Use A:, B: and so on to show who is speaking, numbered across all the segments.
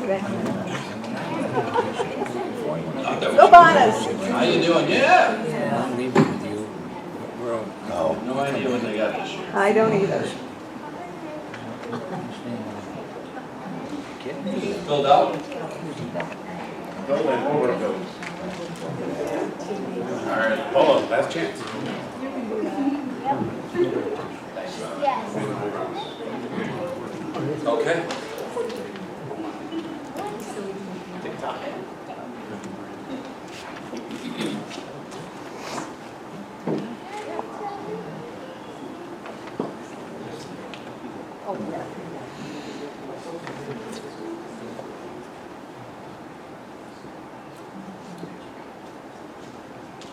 A: Go Bonus!
B: How you doing? Yeah.
C: I'm leaving with you.
B: No idea what they got this year.
A: I don't either.
B: Filled out? All right.
C: Hold on, last chance.
B: Okay.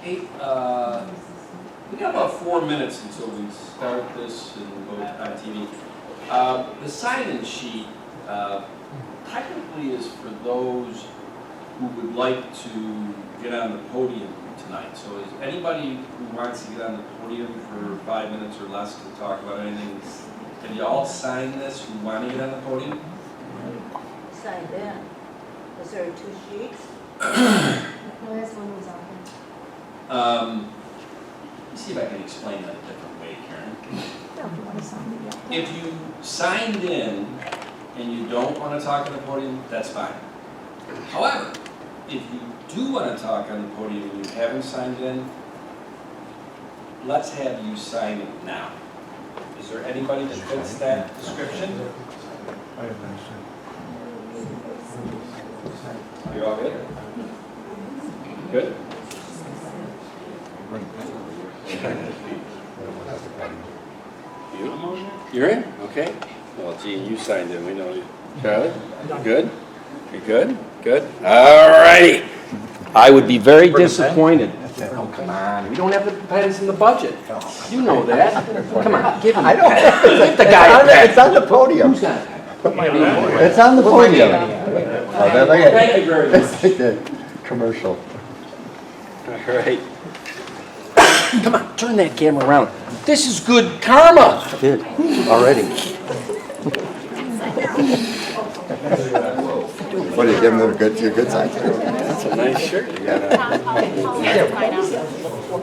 B: Hey, we got about 4 minutes until we start this and go on TV. The sign-in sheet technically is for those who would like to get on the podium tonight. So is anybody who wants to get on the podium for 5 minutes or less to talk about anything, can you all sign this who want to get on the podium?
D: Signed in. Is there 2 sheets?
E: The last one was open.
B: Let me see if I can explain that a different way, Karen. If you signed in and you don't want to talk on the podium, that's fine. However, if you do want to talk on the podium and you haven't signed in, let's have you sign in now. Is there anybody that fits that description? You're all good? Good? You're in? Okay. Well, Gene, you signed in. We know you. Charlie? Good? You're good? Good? All righty. I would be very disappointed. Oh, come on. We don't have the pens in the budget. You know that. Come on. Give him
F: I don't.
B: Give the guy a pen.
F: It's on the podium.
B: Who's got a pen?
F: It's on the podium.
B: Thank you very much.
F: It's like the commercial.
B: All right. Come on, turn that camera around. This is good karma.
F: I did already. What do you give them your good side?
B: That's a nice shirt you got on.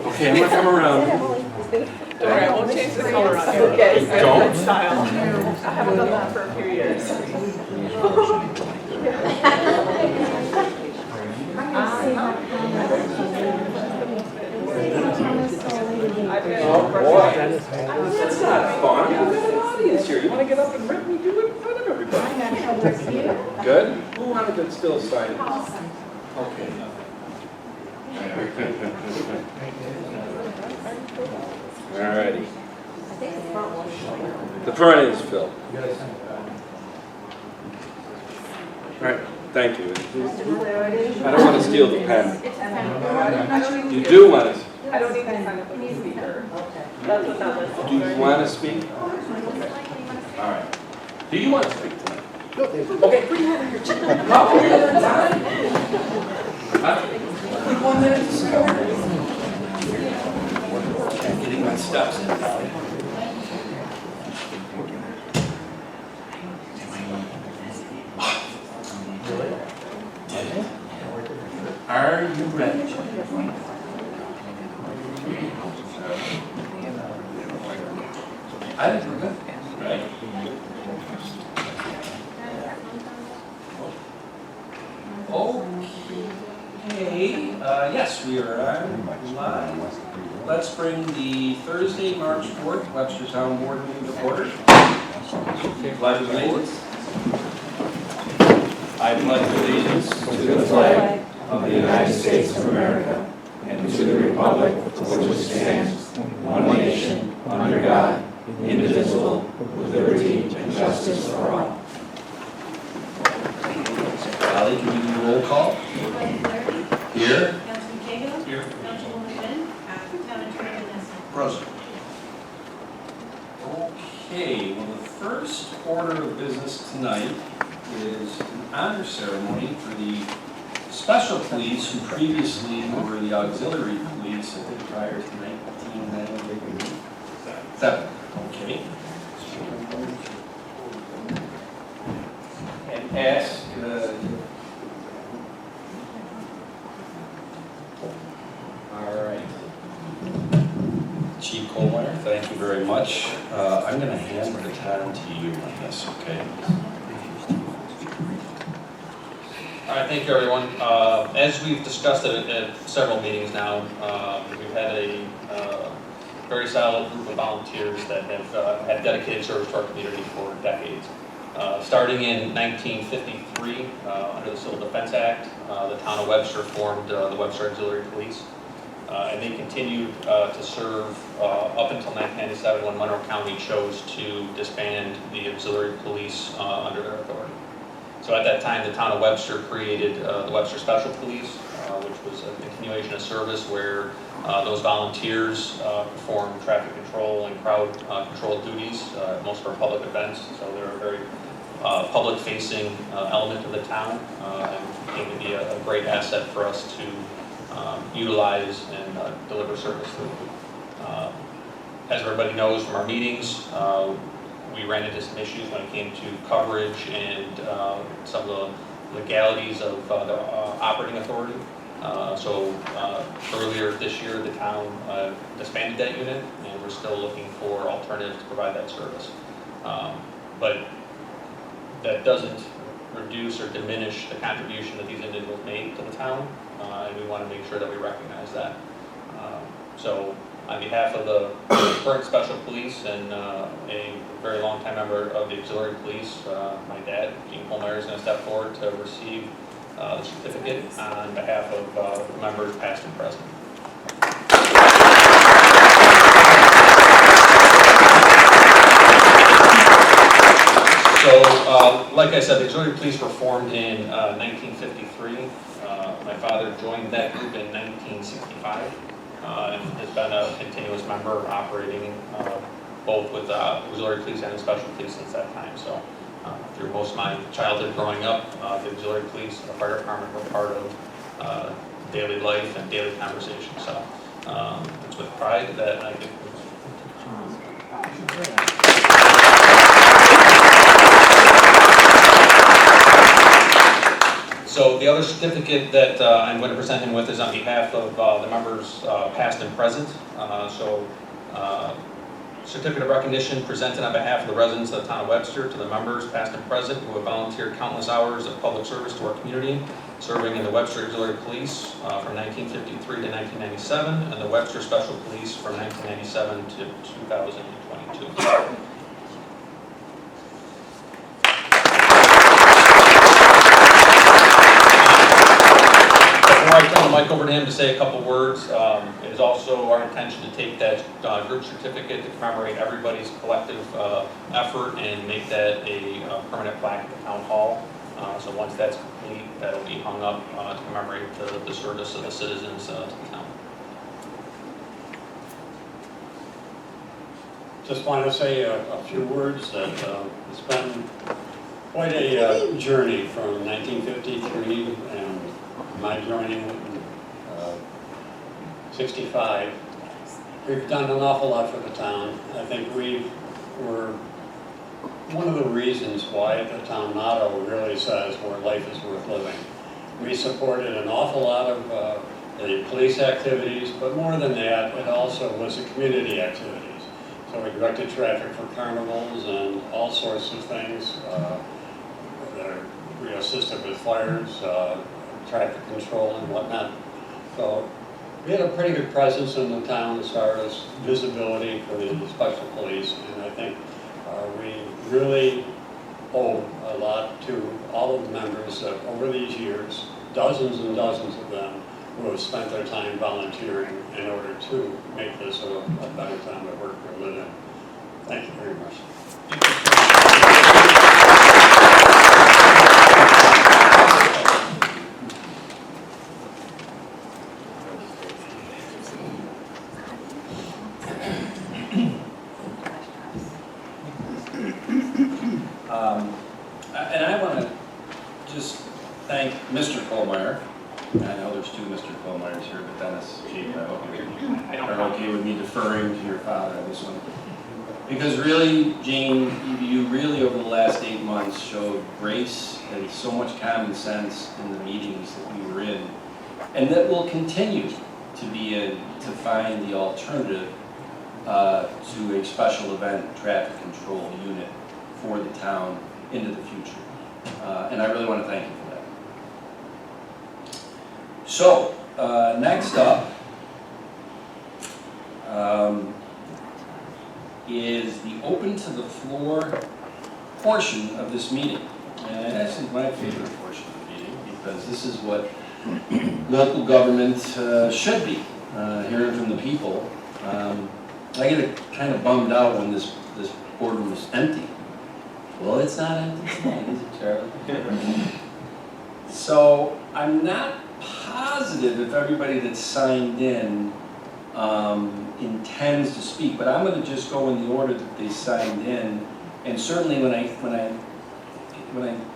B: Okay, I'm gonna come around.
A: All right, we'll change the color on you. Okay.
B: Don't.
A: Style. I haven't done that for a few years.
B: Oh boy, that's not fun. We've got an audience here. You want to get up and rip me? Do it in front of everybody. Good? Who wanted to still sign? Okay. All righty. The front is filled. All right, thank you. I don't want to steal the pen. You do want to.
A: I don't need to sign up with the speaker. That's what that list is.
B: Do you want to speak? All right. Do you want to speak tonight? Okay, bring over your chair. Oh, we have time. Like 1 minute to start. Getting my steps in. Are you ready? I think we're good, right? Okay, yes, we are on live. Let's bring the Thursday, March 4th Webster Town Board meeting to order. Pledge of allegiance. I pledge allegiance to the flag of the United States of America and to the republic for which it stands, one nation, under God, indivisible, with liberty and justice for all. Ally, can you do the roll call? Here.
E: Councilman Cahill?
B: Here.
E: Councilwoman Finn? Town Attorney Vanessa?
B: Present. Okay, well, the first order of business tonight is an honor ceremony for the special police who previously were the auxiliary police, I think prior to 1997. Okay. And ask gonna hand the baton to you on this, okay?
G: All right, thank you, everyone. As we've discussed at several meetings now, we've had a very solid group of volunteers that have had dedicated service to our community for decades. Starting in 1953, under the Civil Defense Act, the town of Webster formed the Webster Auxiliary Police. And they continued to serve up until 1997 when Monroe County chose to disband the auxiliary police under their authority. So at that time, the town of Webster created the Webster Special Police, which was a continuation of service where those volunteers perform traffic control and crowd control duties at most of our public events. So they're a very public-facing element of the town and came to be a great asset for us to utilize and deliver service through. As everybody knows from our meetings, we ran into some issues when it came to coverage and some of the legalities of the operating authority. So earlier this year, the town disbanded that unit, and we're still looking for alternatives to provide that service. But that doesn't reduce or diminish the contribution that these individuals made to the town, and we want to make sure that we recognize that. So on behalf of the current special police and a very long time member of the auxiliary police, my dad, Gene Holmeyer, is going to step forward to receive the certificate on behalf of the members past and present. So, like I said, the auxiliary police were formed in 1953. My father joined that group in 1965 and has been a continuous member operating both with auxiliary police and the special police since that time. So, through most of my childhood growing up, the auxiliary police and the fire department were part of daily life and daily conversation. So, it's with pride that I get. So the other certificate that I'm going to present him with is on behalf of the members past and present. Certificate of recognition presented on behalf of the residents of the town of Webster to the members past and present who have volunteered countless hours of public service to our community, serving in the Webster Auxiliary Police from 1953 to 1997 and the Webster Special Police from 1997 to 2022. Before I turn the mic over to him to say a couple words, it is also our intention to take that group certificate to commemorate everybody's collective effort and make that a permanent plaque at the town hall. So once that's complete, that'll be hung up to commemorate the service of the citizens to the town.
H: Just want to say a few words that it's been quite a journey from 1953 and my joining in 65. We've done an awful lot for the town. I think we were one of the reasons why the town motto really says where life is worth living. We supported an awful lot of the police activities, but more than that, it also was the community activities. So we directed traffic for carnivals and all sorts of things. We assisted with fires, traffic control and whatnot. So we had a pretty good presence in the town as far as visibility for the special police, and I think we really owe a lot to all of the members that over these years, dozens and dozens of them, who have spent their time volunteering in order to make this a better time to work or live in. Thank you very much.
B: And I want to just thank Mr. Kohlmeyer. I know there's two Mr. Kohlmeyers here, but Dennis, Chief, I hope you're okay with me deferring to your father on this one. Because really, Gene, you really over the last 8 months showed grace and so much common sense in the meetings that we were in, and that will continue to be in to find the alternative to a special event traffic control unit for the town into the future. And I really want to thank you for that. So, next up is the open to the floor portion of this meeting. And this is my favorite portion of the meeting because this is what local government should be, hearing from the people. I get kind of bummed out when this boardroom is empty. Well, it's not empty tonight, is it, Charlie? So I'm not positive if everybody that's signed in intends to speak, but I'm going to just go in the order that they signed in. And certainly when I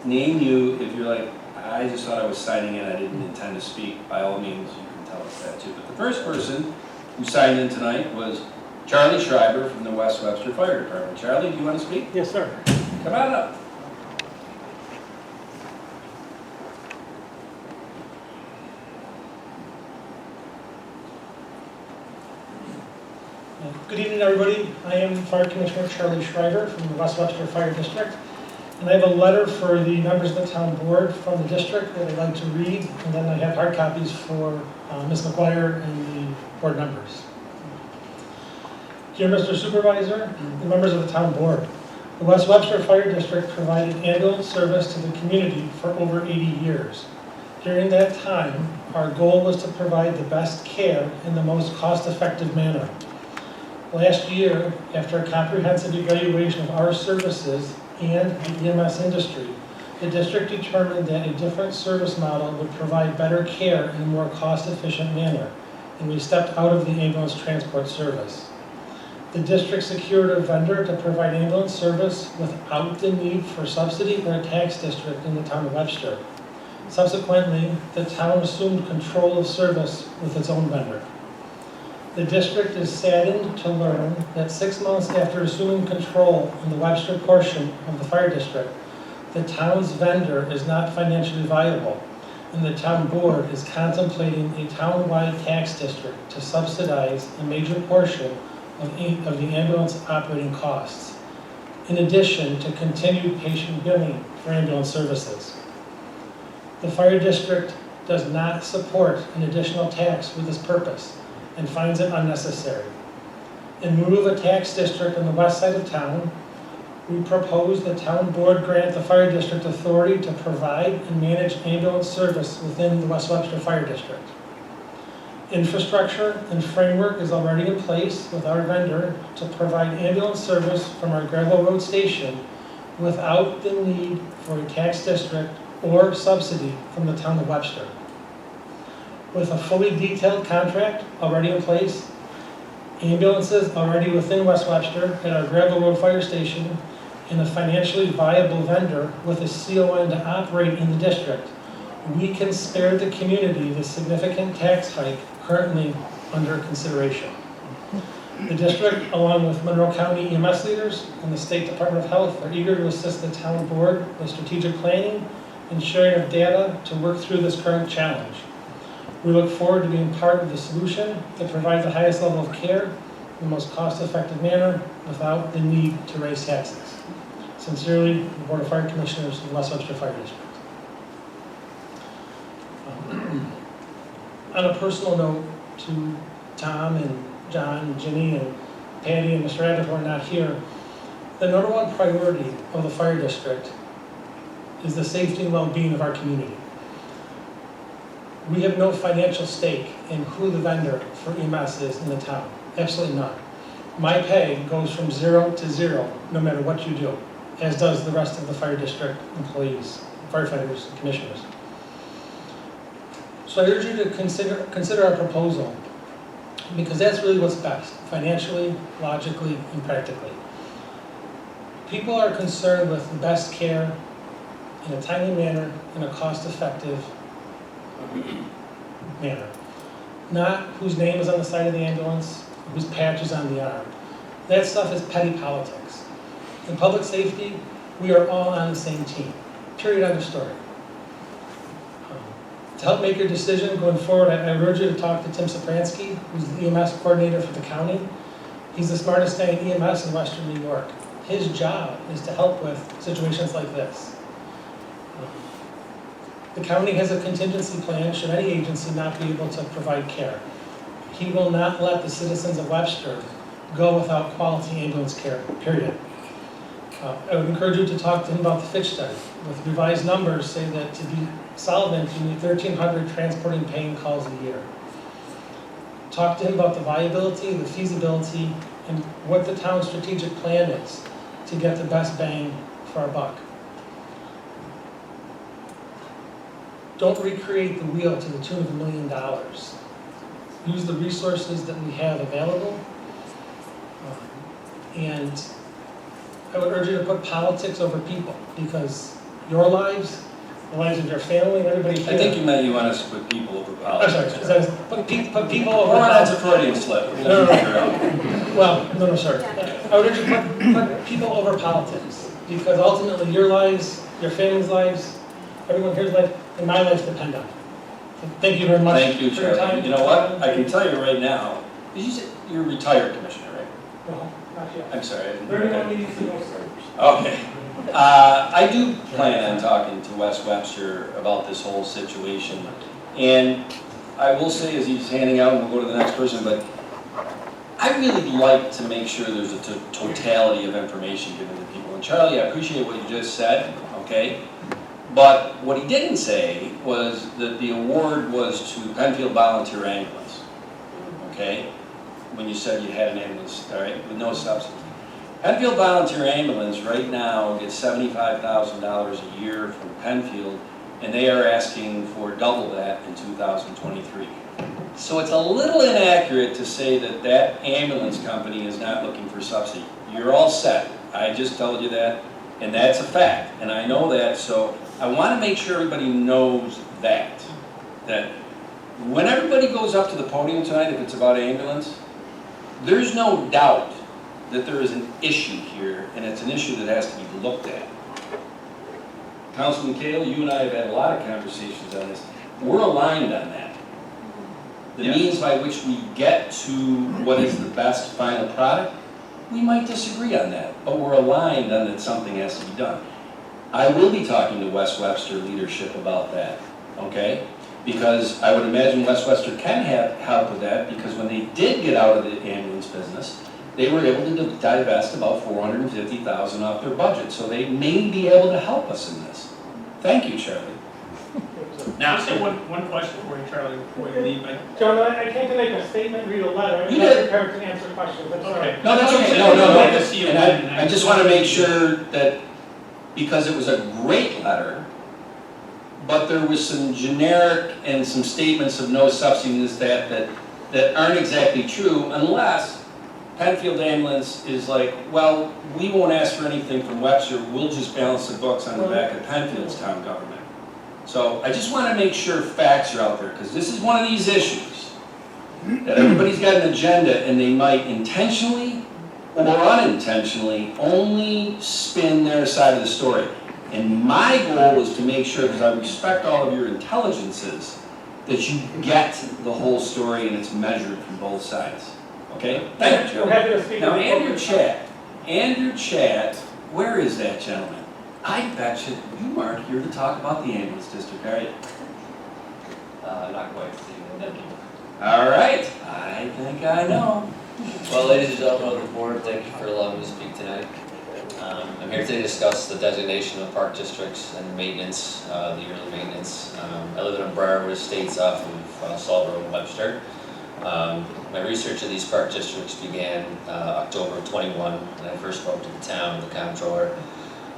B: name you, if you're like, I just thought I was signing in, I didn't intend to speak, by all means, you can tell us that too. But the first person who signed in tonight was Charlie Schreiber from the West Webster Fire Department. Charlie, do you want to speak?
I: Yes, sir.
B: Come on up.
I: Good evening, everybody. I am Fire Commissioner Charlie Schreiber from the West Webster Fire District. And I have a letter for the members of the town board from the district that I'd like to read. And then I have hard copies for Ms. McGuire and the board members. Dear Mr. Supervisor, the members of the town board, the West Webster Fire District provided ambulance service to the community for over 80 years. During that time, our goal was to provide the best care in the most cost-effective manner. Last year, after a comprehensive evaluation of our services and the EMS industry, the district determined that a different service model would provide better care in a more cost-efficient manner, and we stepped out of the ambulance transport service. The district secured a vendor to provide ambulance service without the need for subsidy or a tax district in the town of Webster. Subsequently, the town assumed control of service with its own vendor. The district is saddened to learn that 6 months after assuming control in the Webster portion of the fire district, the town's vendor is not financially viable, and the town board is contemplating a town-wide tax district to subsidize a major portion of the ambulance operating costs, in addition to continued patient billing for ambulance services. The fire district does not support an additional tax for this purpose and finds it unnecessary. In lieu of a tax district on the west side of town, we propose the town board grant the fire district authority to provide and manage ambulance service within the West Webster Fire District. Infrastructure and framework is already in place with our vendor to provide ambulance service from our Gravel Road station without the need for a tax district or subsidy from the town of Webster. With a fully detailed contract already in place, ambulances already within West Webster at our Gravel Road Fire Station, and a financially viable vendor with a CON to operate in the district, we can spare the community the significant tax hike currently under consideration. The district, along with Monroe County EMS leaders and the State Department of Health, are eager to assist the town board with strategic planning and sharing of data to work through this current challenge. We look forward to being part of the solution that provides the highest level of care in the most cost-effective manner without the need to raise taxes. Sincerely, the Board of Fire Commissioners of the West Webster Fire District. On a personal note to Tom and John and Ginny and Patty and Mr. Abbott who are not here, the number one priority of the fire district is the safety and well-being of our community. We have no financial stake in who the vendor for EMS is in the town. Absolutely none. My pay goes from 0 to 0 no matter what you do, as does the rest of the fire district employees, firefighters, and commissioners. So I urge you to consider our proposal, because that's really what's best, financially, logically, and practically. People are concerned with the best care in a timely manner, in a cost-effective manner. Not whose name is on the side of the ambulance, whose patch is on the arm. That stuff is petty politics. In public safety, we are all on the same team. Period, end of story. To help make your decision going forward, I urge you to talk to Tim Sopransky, who's the EMS coordinator for the county. He's the smartest guy in EMS in Western New York. His job is to help with situations like this. The county has a contingency plan should any agency not be able to provide care. He will not let the citizens of Webster go without quality ambulance care, period. I would encourage you to talk to him about the Fitch study. With revised numbers, say that to be solvent, you need 1,300 transporting pain calls a year. Talk to him about the viability, the feasibility, and what the town's strategic plan is to get the best bang for our buck. Don't recreate the wheel to the tune of $1 million. Use the resources that we have available. And I would urge you to put politics over people, because your lives, the lives of your family, and everybody here.
B: I think you meant you want us to put people over politics.
I: I'm sorry, put people over
B: Well, that's a
I: politics.
B: Freudian slip.
I: No. Well, no, sir. I would urge you to put people over politics, because ultimately your lives, your family's lives, everyone here's life, and my life depend on it. So thank you very much.
B: Thank you,
I: for your
B: Charlie.
I: time.
B: You know what? I can tell you right now, you said you're a retired commissioner, right?
I: No, not yet.
B: I'm sorry. I didn't-
I: 31 meetings to go, sir.
B: Okay. I do plan on talking to Wes Webster about this whole situation. And I will say, as he's handing out, and we'll go to the next person, but I really like to make sure there's a totality of information given to people. And Charlie, I appreciate what you just said, okay? But what he didn't say was that the award was to Penfield Volunteer Ambulance, okay? When you said you had an ambulance, all right, with no subsidy. Penfield Volunteer Ambulance right now gets $75,000 a year from Penfield, and they are asking for double that in 2023. So it's a little inaccurate to say that that ambulance company is not looking for subsidy. You're all set. I just told you that, and that's a fact, and I know that, so I want to make sure everybody knows that when everybody goes up to the podium tonight, if it's about ambulance, there's no doubt that there is an issue here, and it's an issue that has to be looked at. Councilman Kale, you and I have had a lot of conversations on this. We're aligned on that. The means by which we get to what is the best final product, we might disagree on that, but we're aligned on that something has to be done. I will be talking to Wes Webster leadership about that, okay? Because I would imagine Wes Webster can have help with that, because when they did get out of the ambulance business, they were able to divest about $450,000 off their budget, so they may be able to help us in this. Thank you, Charlie.
J: Now, I say one question for you, Charlie, before you leave.
I: John, I came to make a statement, read a letter. I'm
B: You
I: not
B: did.
I: prepared to answer questions. I'm sorry.
J: Okay.
B: No, that's okay.
J: I'd like
B: No.
J: to see you
B: And
J: again.
B: I just want to make sure that, because it was a great letter, but there was some generic and some statements of no subsidy that aren't exactly true, unless Penfield Ambulance is like, well, we won't ask for anything from Webster, we'll just balance the books on the back of Penfield's town government. So I just want to make sure facts are out there, because this is one of these issues that everybody's got an agenda, and they might intentionally or unintentionally only spin their side of the story. And my goal is to make sure, because I respect all of your intelligences, that you get the whole story and it's measured from both sides. Okay? Thank you.
I: I'm happy to speak.
B: Now, Andrew Chat, where is that gentleman? I bet you aren't here to talk about the ambulance district, are you?
K: Not quite, Steve.
B: All right, I think I know.
K: Well, ladies and gentlemen of the board, thank you for allowing me to speak tonight. I'm here today to discuss the designation of park districts and maintenance, the yearly maintenance. I live in Briarwood Estates off of Salt Road in Webster. My research of these park districts began October of 21 when I first spoke to the town, the comptroller.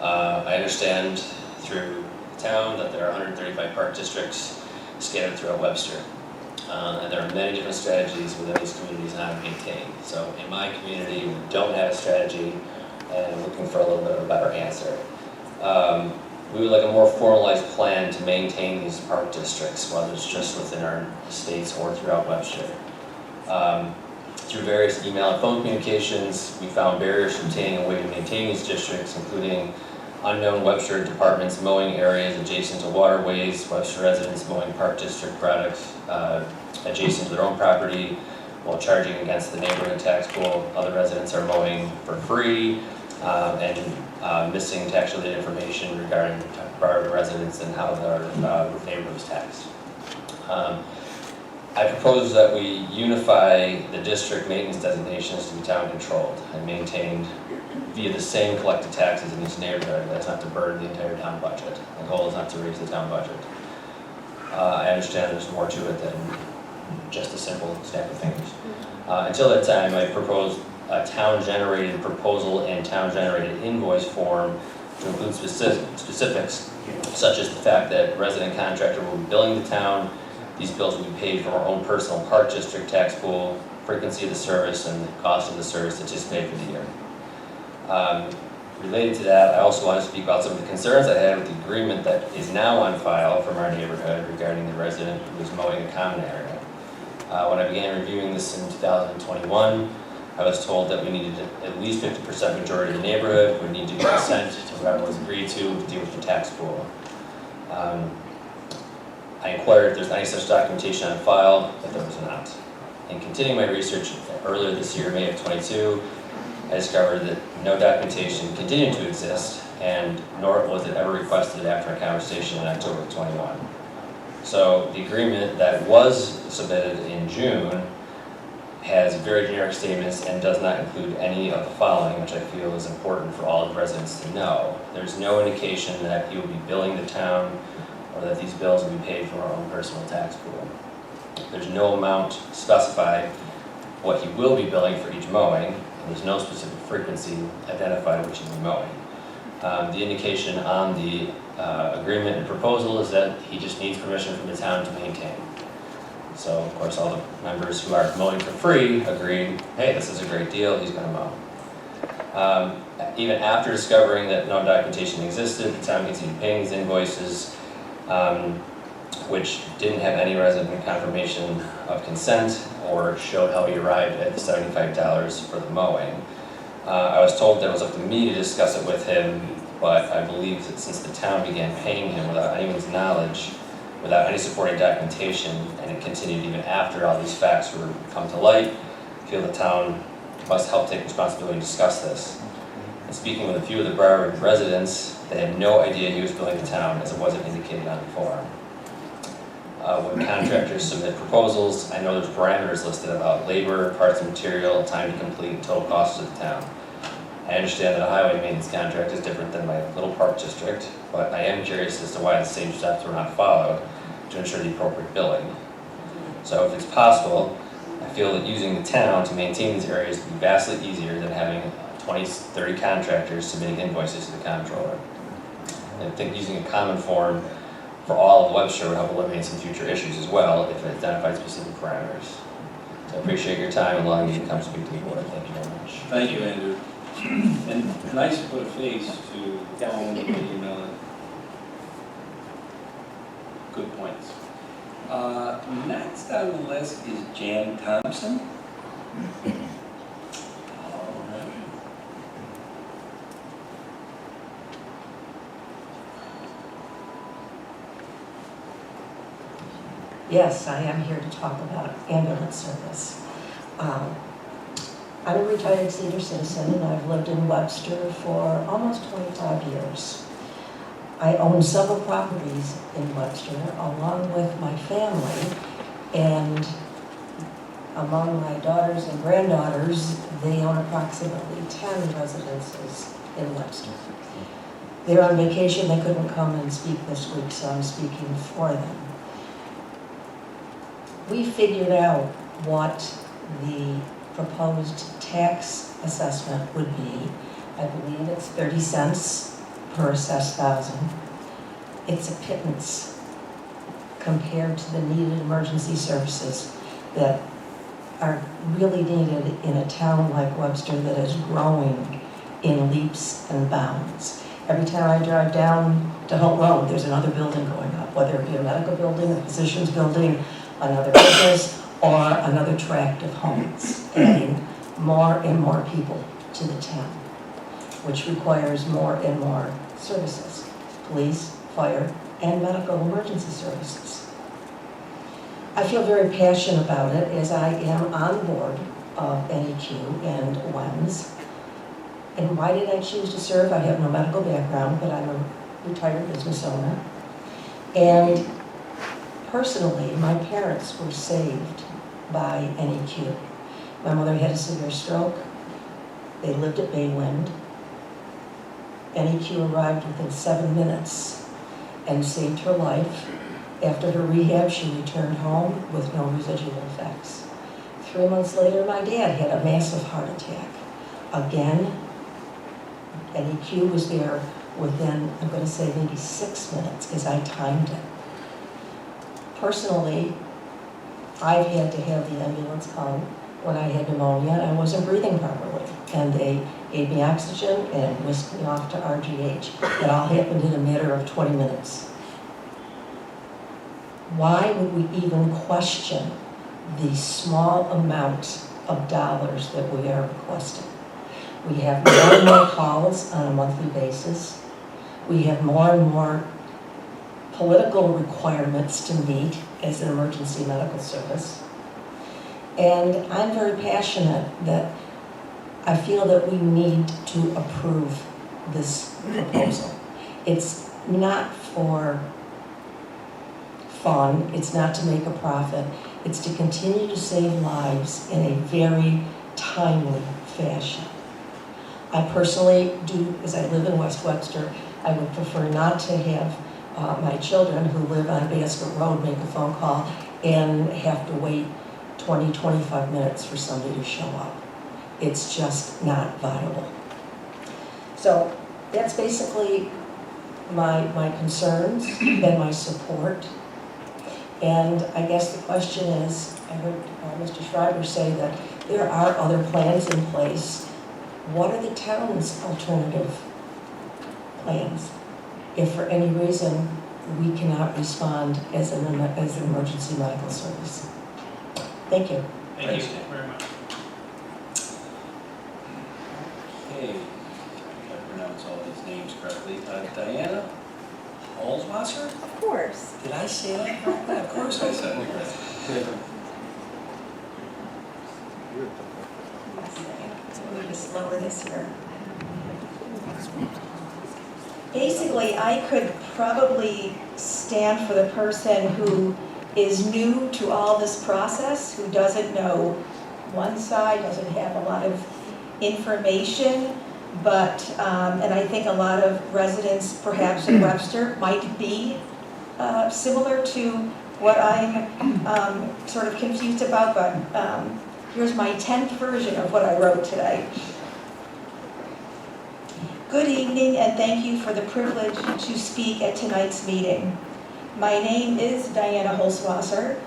K: I understand through the town that there are 135 park districts scattered throughout Webster. And there are many different strategies within these communities on how to maintain. So in my community, we don't have a strategy, and I'm looking for a little bit of a better answer. We would like a more formalized plan to maintain these park districts, whether it's just within our estates or throughout Webster. Through various email and phone communications, we found barriers to obtaining a way to maintain these districts, including unknown Webster departments mowing areas adjacent to waterways, Webster residents mowing park district products adjacent to their own property, while charging against the neighborhood tax pool. Other residents are mowing for free and missing tax-related information regarding prior residents and how their neighborhood was taxed. I propose that we unify the district maintenance designations to be town controlled and maintained via the same collected taxes in each neighborhood. That's not to burden the entire town budget. The goal is not to raise the town budget. I understand there's more to it than just a simple snap of fingers. Until that time, I propose a town-generated proposal and town-generated invoice form to include specifics, such as the fact that resident contractor will be billing the town. These bills will be paid from our own personal park district tax pool, frequency of the service, and the cost of the service anticipated for the year. Related to that, I also want to speak about some of the concerns I had with the agreement that is now on file from our neighborhood regarding the resident who is mowing a common area. When I began reviewing this in 2021, I was told that we needed at least 50% majority of the neighborhood would need to consent to whatever was agreed to deal with the tax pool. I inquired if there's any such documentation on file, but there was not. In continuing my research earlier this year, May of 22, I discovered that no documentation continued to exist, and nor was it ever requested after a conversation in October of 21. So the agreement that was submitted in June has very generic statements and does not include any of the following, which I feel is important for all of the residents to know. There's no indication that he will be billing the town or that these bills will be paid from our own personal tax pool. There's no amount specified what he will be billing for each mowing, and there's no specific frequency identified which he'll be mowing. The indication on the agreement and proposal is that he just needs permission from the town to maintain. So, of course, all the members who are mowing for free agree, hey, this is a great deal, he's gonna mow. Even after discovering that no documentation existed, the town continued paying these invoices, which didn't have any resident confirmation of consent or showed how he arrived at the $75 for the mowing. I was told that it was up to me to discuss it with him, but I believe that since the town began paying him without anyone's knowledge, without any supporting documentation, and it continued even after all these facts were come to light, I feel the town must help take responsibility to discuss this. And speaking with a few of the Broward residents, they had no idea he was billing the town, as it wasn't indicated on the form. When contractors submit proposals, I know there's parameters listed about labor, parts and material, time to complete, and total costs of the town. I understand that a highway maintenance contract is different than my little park district, but I am curious as to why the same steps were not followed to ensure the appropriate billing. So if it's possible, I feel that using the town to maintain these areas would be vastly easier than having 20, 30 contractors submitting invoices to the comptroller. I think using a common form for all of Webster would help eliminate some future issues as well if it identified specific parameters. So I appreciate your time and allowing me to come speak to the board. Thank you very much.
B: Thank you, Andrew. And nice to put a face to phone and email. Good points. Next on the list is Jan Thompson. All right.
L: Yes, I am here to talk about ambulance service. I'm a retired senior citizen and I've lived in Webster for almost 25 years. I own several properties in Webster along with my family, and among my daughters and granddaughters, they own approximately 10 residences in Webster. They're on vacation, they couldn't come and speak this week, so I'm speaking for them. We figured out what the proposed tax assessment would be. I believe it's 30 cents per assessed thousand. It's a pittance compared to the needed emergency services that are really needed in a town like Webster that is growing in leaps and bounds. Every time I drive down to Hope Road, there's another building going up, whether it be a medical building, a physician's building, another business, or another tract of homes, adding more and more people to the town, which requires more and more services, police, fire, and medical emergency services. I feel very passionate about it as I am on board of NEQ and WEMS. And why did I choose to serve? I have no medical background, but I'm a retired business owner. And personally, my parents were saved by NEQ. My mother had a severe stroke. They lived at Baywind. NEQ arrived within 7 minutes and saved her life. After her rehab, she returned home with no residual effects. 3 months later, my dad had a massive heart attack. Again, NEQ was there within, I'm going to say maybe 6 minutes because I timed it. Personally, I've had to have the ambulance come when I had pneumonia and I wasn't breathing properly. And they gave me oxygen and whisked me off to RGH. That all happened in a matter of 20 minutes. Why would we even question the small amount of dollars that we are requesting? We have more and more calls on a monthly basis. We have more and more political requirements to meet as an emergency medical service. And I'm very passionate that I feel that we need to approve this proposal. It's not for fun, it's not to make a profit, it's to continue to save lives in a very timely fashion. I personally do, as I live in West Webster, I would prefer not to have my children who live on Basket Road make a phone call and have to wait 20, 25 minutes for somebody to show up. It's just not viable. So that's basically my concerns and my support. And I guess the question is, I heard Mr. Schreiber say that there are other plans in place. What are the town's alternative plans? If for any reason we cannot respond as an emergency medical service. Thank you.
J: Thank you very much.
B: Okay, if I pronounce all these names correctly. Diana Holzwasser?
A: Of course.
B: Did I say that correctly? Of course I said it correctly.
M: Let me just lower this here. Basically, I could probably stand for the person who is new to all this process, who doesn't know one side, doesn't have a lot of information, but, and I think a lot of residents perhaps in Webster might be similar to what I'm sort of confused about, but here's my 10th version of what I wrote today. Good evening, and thank you for the privilege to speak at tonight's meeting. My name is Diana Holzwasser.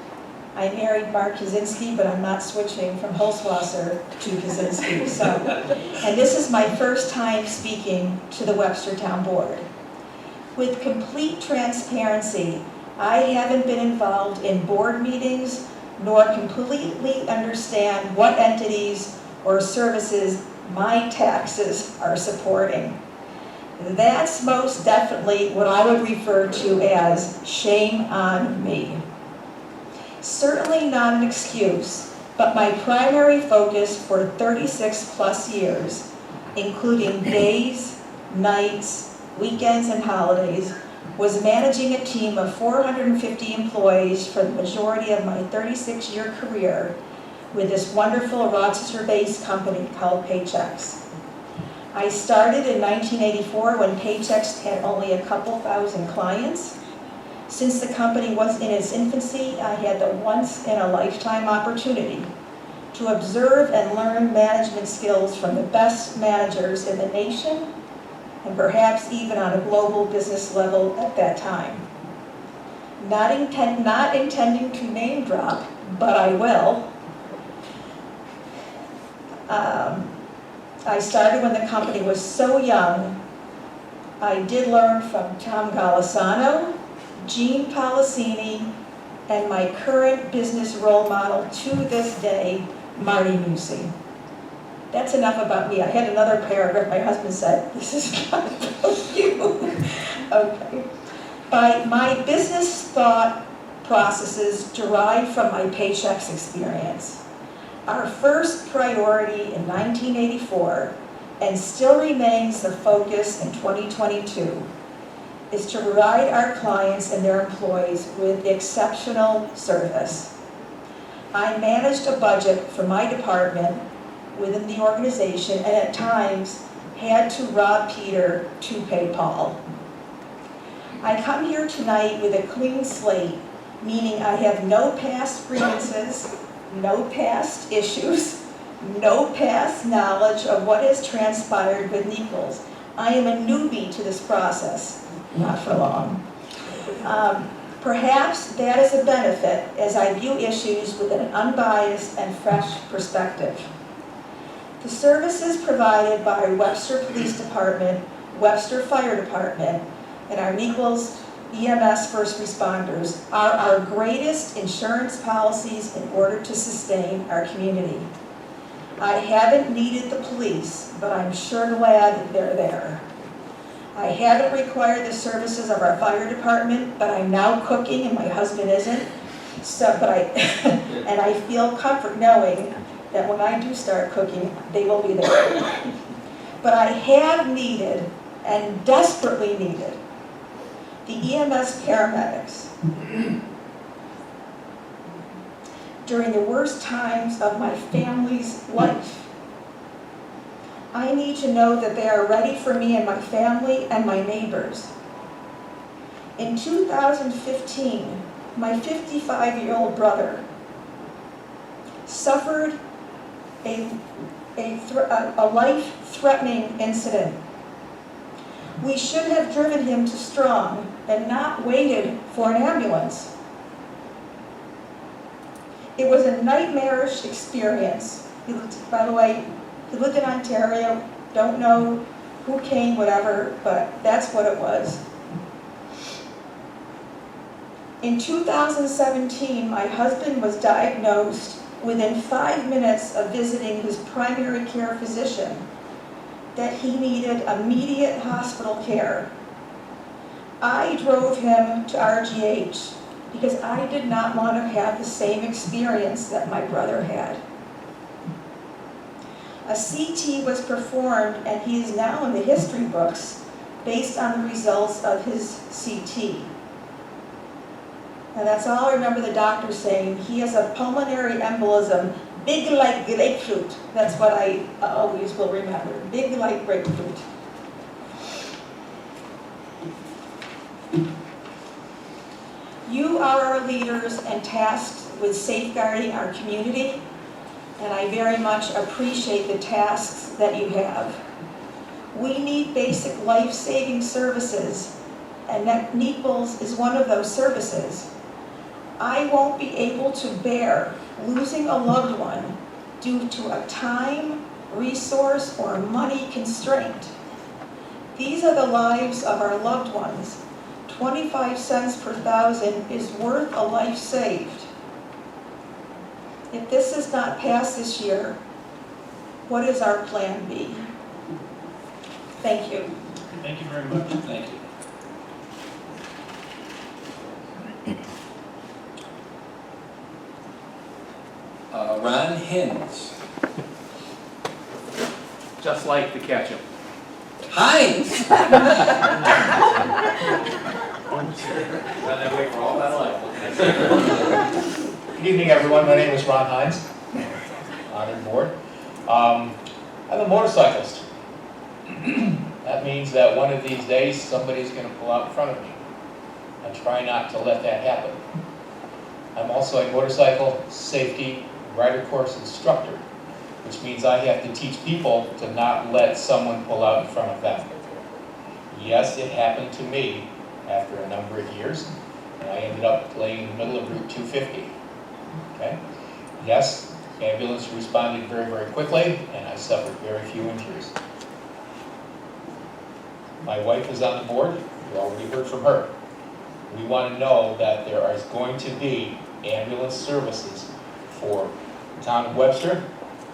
M: I married Mark Kaczynski, but I'm not switching from Holzwasser to Kaczynski. So, and this is my first time speaking to the Webster Town Board. With complete transparency, I haven't been involved in board meetings nor completely understand what entities or services my taxes are supporting. That's most definitely what I would refer to as shame on me. Certainly not an excuse, but my primary focus for 36 plus years, including days, nights, weekends, and holidays, was managing a team of 450 employees for the majority of my 36-year career with this wonderful Rochester-based company called Paychex. I started in 1984 when Paychex had only a couple thousand clients. Since the company was in its infancy, I had the once-in-a-lifetime opportunity to observe and learn management skills from the best managers in the nation, and perhaps even on a global business level at that time. Not intending to name drop, but I will. I started when the company was so young. I did learn from Tom Golisano, Gene Policini, and my current business role model to this day, Marty Musi. That's enough about me. I had another paragraph. My husband said, "This is not about you." Okay. My business thought processes derived from my paychecks experience. Our first priority in 1984, and still remains the focus in 2022, is to provide our clients and their employees with exceptional service. I managed a budget for my department within the organization and at times had to rob Peter to pay Paul. I come here tonight with a clean slate, meaning I have no past grievances, no past issues, no past knowledge of what has transpired with Nichols. I am a newbie to this process, not for long. Perhaps that is a benefit as I view issues with an unbiased and fresh perspective. The services provided by Webster Police Department, Webster Fire Department, and our Nichols EMS first responders are our greatest insurance policies in order to sustain our community. I haven't needed the police, but I'm sure glad that they're there. I haven't required the services of our fire department, but I'm now cooking and my husband isn't. And I feel comfort knowing that when I do start cooking, they will be there. But I have needed and desperately needed the EMS paramedics during the worst times of my family's life. I need to know that they are ready for me and my family and my neighbors. In 2015, my 55-year-old brother suffered a life-threatening incident. We should have driven him to Strong and not waited for an ambulance. It was a nightmarish experience. By the way, he lived in Ontario, don't know who came, whatever, but that's what it was. In 2017, my husband was diagnosed within 5 minutes of visiting his primary care physician that he needed immediate hospital care. I drove him to RGH because I did not want to have the same experience that my brother had. A CT was performed and he is now in the history books based on the results of his CT. And that's all I remember the doctor saying. He has a pulmonary embolism, big like grapefruit. That's what I always will remember, big like grapefruit. You are our leaders and tasked with safeguarding our community, and I very much appreciate the tasks that you have. We need basic life-saving services, and that Nichols is one of those services. I won't be able to bear losing a loved one due to a time, resource, or money constraint. These are the lives of our loved ones. 25 cents per thousand is worth a life saved. If this is not passed this year, what is our plan B? Thank you.
J: Thank you very much.
B: Thank you. Ron Hines.
C: Just like the ketchup.
B: Hines!
C: Done that way for all my life.
N: Good evening, everyone. My name is Ron Hines. Honored board. I'm a motorcyclist. That means that one of these days somebody's going to pull out in front of me. I try not to let that happen. I'm also a motorcycle safety rider course instructor, which means I have to teach people to not let someone pull out in front of them. Yes, it happened to me after a number of years, and I ended up laying in the middle of Route 250. Okay? Yes, ambulance responded very, very quickly, and I suffered very few injuries. My wife is on the board. You already heard from her. We want to know that there is going to be ambulance services for the town of Webster,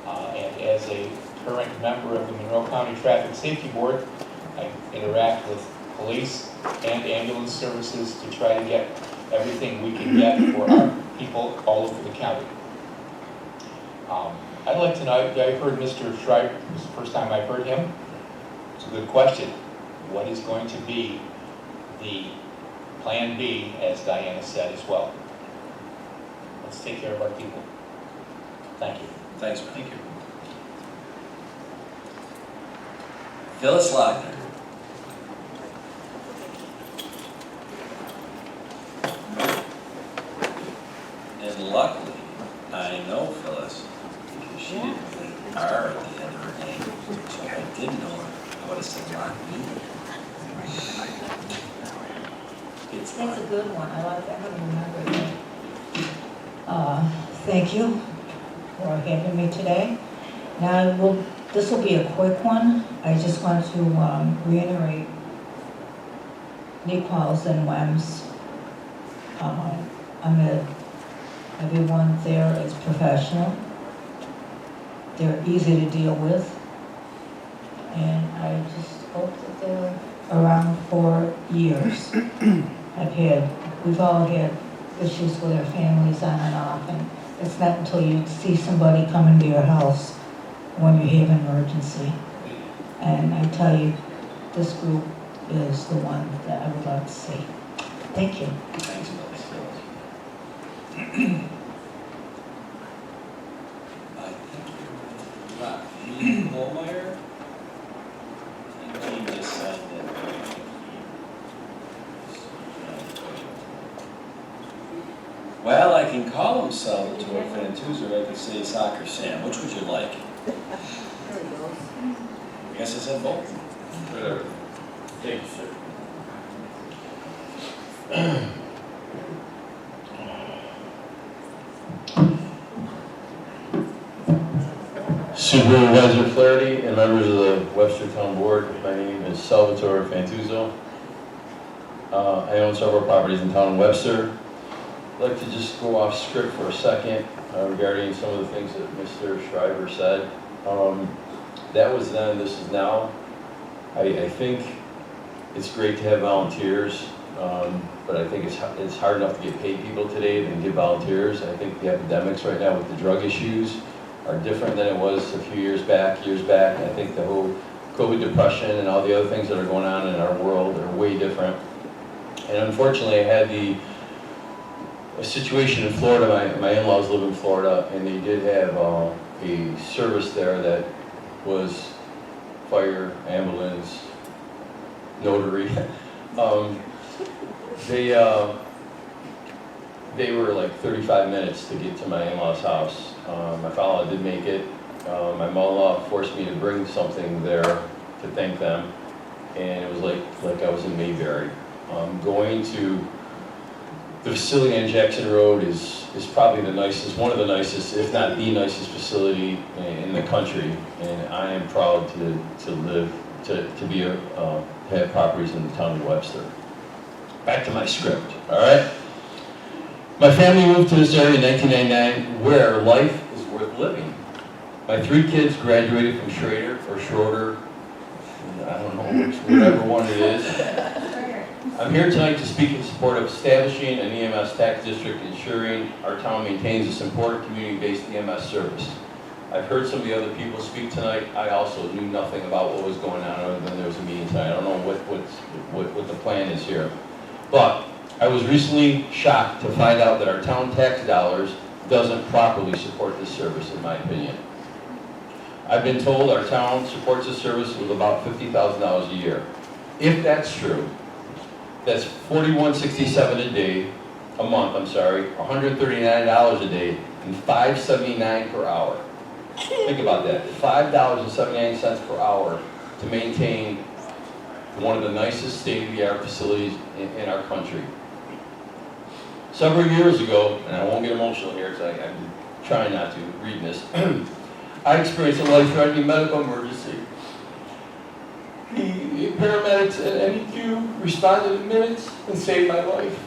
N: and as a current member of the Monroe County Traffic Safety Board, I interact with police and ambulance services to try to get everything we can get for our people all over the county. I'd like to know, I heard Mr. Schreiber, this is the first time I've heard him. It's a good question. What is going to be the Plan B, as Diana said as well? Let's take care of our people. Thank you.
B: Thanks, man. Thank you. Phyllis Lochner. And luckily, I know Phyllis, because she didn't put an R at the end of her name. So if I didn't know her, I would have said Lochner. It's
L: That's a good one, I like that, I haven't remembered that. Thank you for having me today. Now, this will be a quick one. I just want to reiterate Niqual's and WEM's. Everyone there is professional. They're easy to deal with. And I just hope that they're around for years. We've all had issues with our families on and off, and it's not until you see somebody come into your house when you have an emergency. And I tell you, this group is the one that I would like to see. Thank you.
B: Thanks, Phyllis. I think you're right. Jean Holmeyer? And Jean just signed that. Well, I can call him Salvatore Fantuzzi, or I could say Soccer Sam. Which would you like?
D: There he goes.
B: I guess I said both.
C: Whatever. Thank you, sir.
O: Supervisor Flaherty and members of the Webster Town Board, my name is Salvatore Fantuzzo. I own several properties in town in Webster. I'd like to just go off script for a second regarding some of the things that Mr. Schreiber said. That was then, this is now. I think it's great to have volunteers, but I think it's hard enough to get paid people today than get volunteers. I think the epidemics right now with the drug issues are different than it was a few years back. I think the whole COVID depression and all the other things that are going on in our world are way different. And unfortunately, I had a situation in Florida. My in-laws live in Florida, and they did have a service there that was fire, ambulance, notary. They were like 35 minutes to get to my in-laws' house. My father did make it. My mother-in-law forced me to bring something there to thank them, and it was like I was in Mayberry. Going to the facility on Jackson Road is probably the nicest, one of the nicest, if not the nicest facility in the country, and I am proud to live, to have properties in the town of Webster. Back to my script, all right? My family moved to this area in 1999, where life is worth living. My 3 kids graduated from Schrader or Schroeder, I don't know whatever one it is. I'm here tonight to speak in support of establishing an EMS tax district, ensuring our town maintains this important community-based EMS service. I've heard some of the other people speak tonight. I also knew nothing about what was going on other than there was a meeting tonight. I don't know what the plan is here. But I was recently shocked to find out that our town tax dollars doesn't properly support this service, in my opinion. I've been told our town supports this service with about $50,000 a year. If that's true, that's $41.67 a month, $139 a day, and $5.79 per hour. Think about that, $5.79 per hour to maintain one of the nicest state-of-the-art facilities in our country. Several years ago, and I won't get emotional here because I'm trying not to read this, I experienced a life-threatening medical emergency. The paramedics at NEQ responded in minutes and saved my life.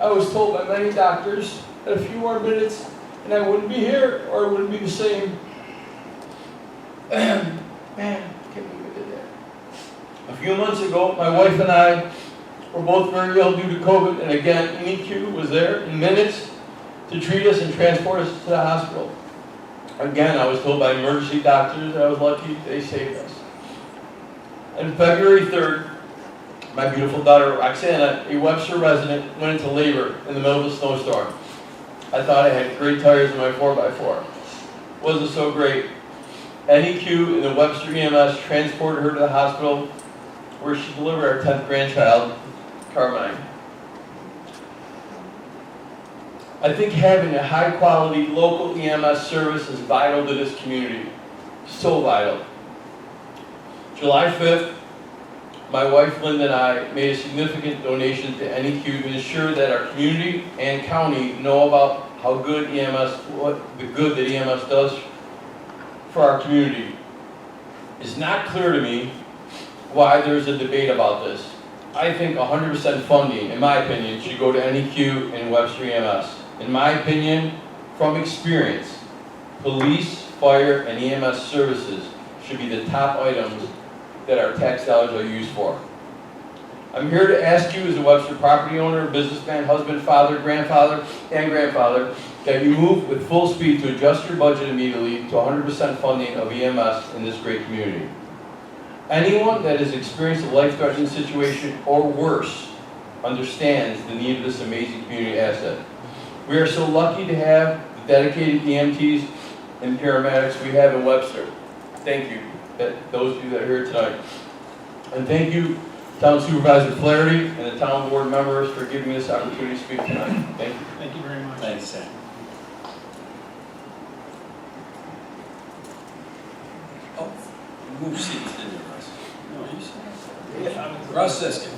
O: I was told by many doctors that a few more minutes and I wouldn't be here, or it wouldn't be the same. Man, can't believe I did that. A few months ago, my wife and I
N: were both very ill due to COVID, and again, NEQ was there in minutes to treat us and transport us to the hospital. Again, I was told by emergency doctors that I was lucky they saved us. On February 3rd, my beautiful daughter Roxana, a Webster resident, went into labor in the middle of a snowstorm. I thought I had great tires in my 4x4. Wasn't so great. NEQ and the Webster EMS transported her to the hospital where she delivered our 10th grandchild, Carmine. I think having a high-quality local EMS service is vital to this community. So vital. July 5th, my wife Linda and I made a significant donation to NEQ to ensure that our community and county know about how good the good that EMS does for our community. It's not clear to me why there's a debate about this. I think 100% funding, in my opinion, should go to NEQ and Webster EMS. In my opinion, from experience, police, fire, and EMS services should be the top items that our tax dollars are used for. I'm here to ask you as a Webster property owner, businessman, husband, father, grandfather, and grandfather, that you move with full speed to adjust your budget immediately to 100% funding of EMS in this great community. Anyone that has experienced a life-threatening situation or worse understands the need of this amazing community asset. We are so lucky to have the dedicated EMTs and paramedics we have in Webster. Thank you, those of you that are here tonight. And thank you, Town Supervisor Flaherty and the town board members for giving me this opportunity to speak tonight. Thank you.
J: Thank you very much.
B: Thanks, Sam. Oh, you moved seats, didn't you, Russ? No, you said. Yeah, Russ Siskin.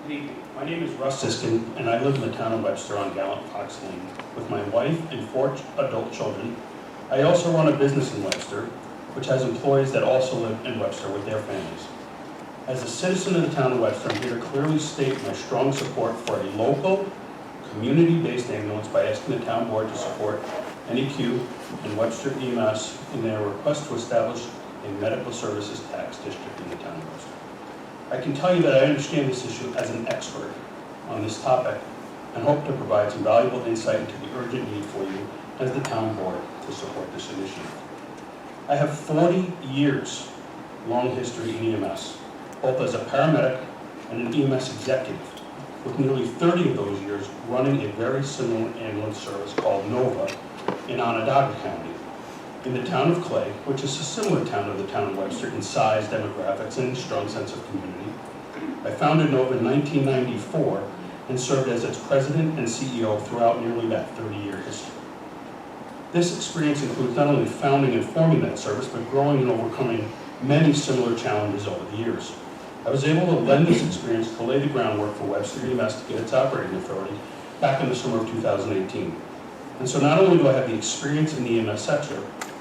J: Good evening. My name is Russ Siskin, and I live in the town of Webster on Gallant Fox Lane with my wife and 4 adult children. I also run a business in Webster, which has employees that also live in Webster with their families. As a citizen of the town of Webster, I'm here to clearly state my strong support for a local, community-based ambulance by asking the town board to support NEQ and Webster EMS in their request to establish a medical services tax district in the town of Webster. I can tell you that I understand this issue as an expert on this topic and hope to provide some valuable insight into the urgent need for you as the town board to support this initiative. I have 40 years long history in EMS, both as a paramedic and an EMS executive, with nearly 30 of those years running a very similar ambulance service called NOVA in Onondaga County. In the town of Clay, which is a similar town to the town of Webster in size, demographics, and strong sense of community, I founded NOVA in 1994 and served as its president and CEO throughout nearly that 30-year history. This experience includes not only founding and forming that service, but growing and overcoming many similar challenges over the years. I was able to lend this experience to lay the groundwork for Webster EMS to get its operating authority back in the summer of 2018. And so not only do I have the experience in the EMS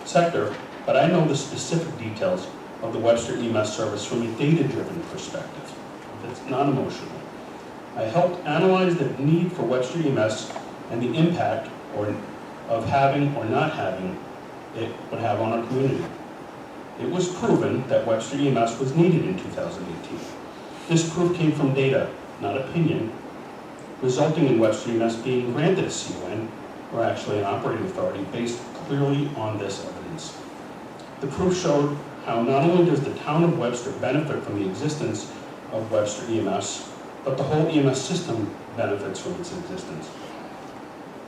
J: sector, but I know the specific details of the Webster EMS service from a data-driven perspective. That's non-emotional. I helped analyze the need for Webster EMS and the impact of having or not having it would have on our community. It was proven that Webster EMS was needed in 2018. This proof came from data, not opinion, resulting in Webster EMS being granted a CON, or actually an operating authority, based clearly on this evidence. The proof showed how not only does the town of Webster benefit from the existence of Webster EMS, but the whole EMS system benefits from its existence.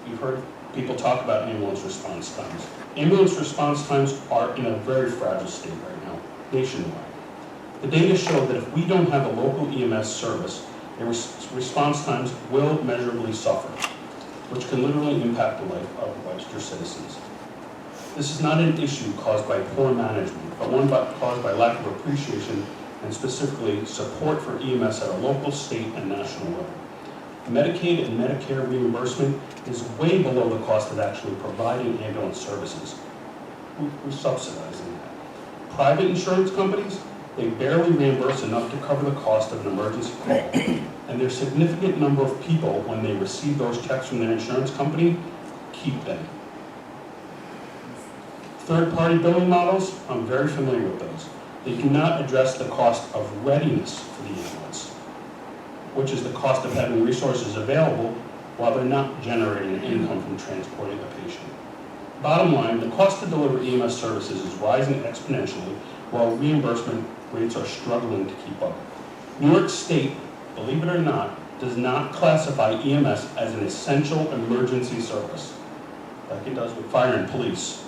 J: You've heard people talk about ambulance response times. Ambulance response times are in a very fragile state right now, nationwide. The data show that if we don't have a local EMS service, response times will measurably suffer, which can literally impact the life of Webster citizens. This is not an issue caused by poor management, but one caused by lack of appreciation and specifically support for EMS at a local, state, and national level. Medicaid and Medicare reimbursement is way below the cost of actually providing ambulance services. We're subsidizing that. Private insurance companies, they barely reimburse enough to cover the cost of an emergency call And there's a significant number of people, when they receive those checks from their insurance company, keep them. Third-party billing models, I'm very familiar with those. They do not address the cost of readiness for the ambulance, which is the cost of having resources available while they're not generating an income from transporting a patient. Bottom line, the cost to deliver EMS services is rising exponentially while reimbursement rates are struggling to keep up. New York State, believe it or not, does not classify EMS as an essential emergency service, like it does with fire and police.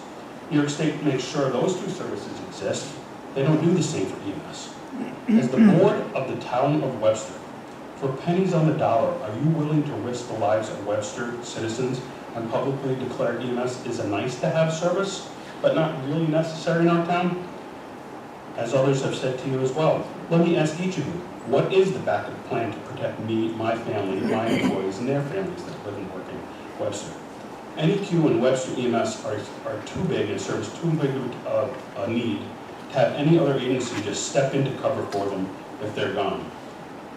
J: New York State makes sure those two services exist. They don't do the same for EMS. As the board of the town of Webster, for pennies on the dollar, are you willing to risk the lives of Webster citizens and publicly declare EMS is a nice-to-have service, but not really necessary in our town? As others have said to you as well, let me ask each of you, what is the backup plan to protect me, my family, my employees, and their families that live and work in Webster? NEQ and Webster EMS are too big and serves too big of a need to have any other agency just step in to cover for them if they're gone.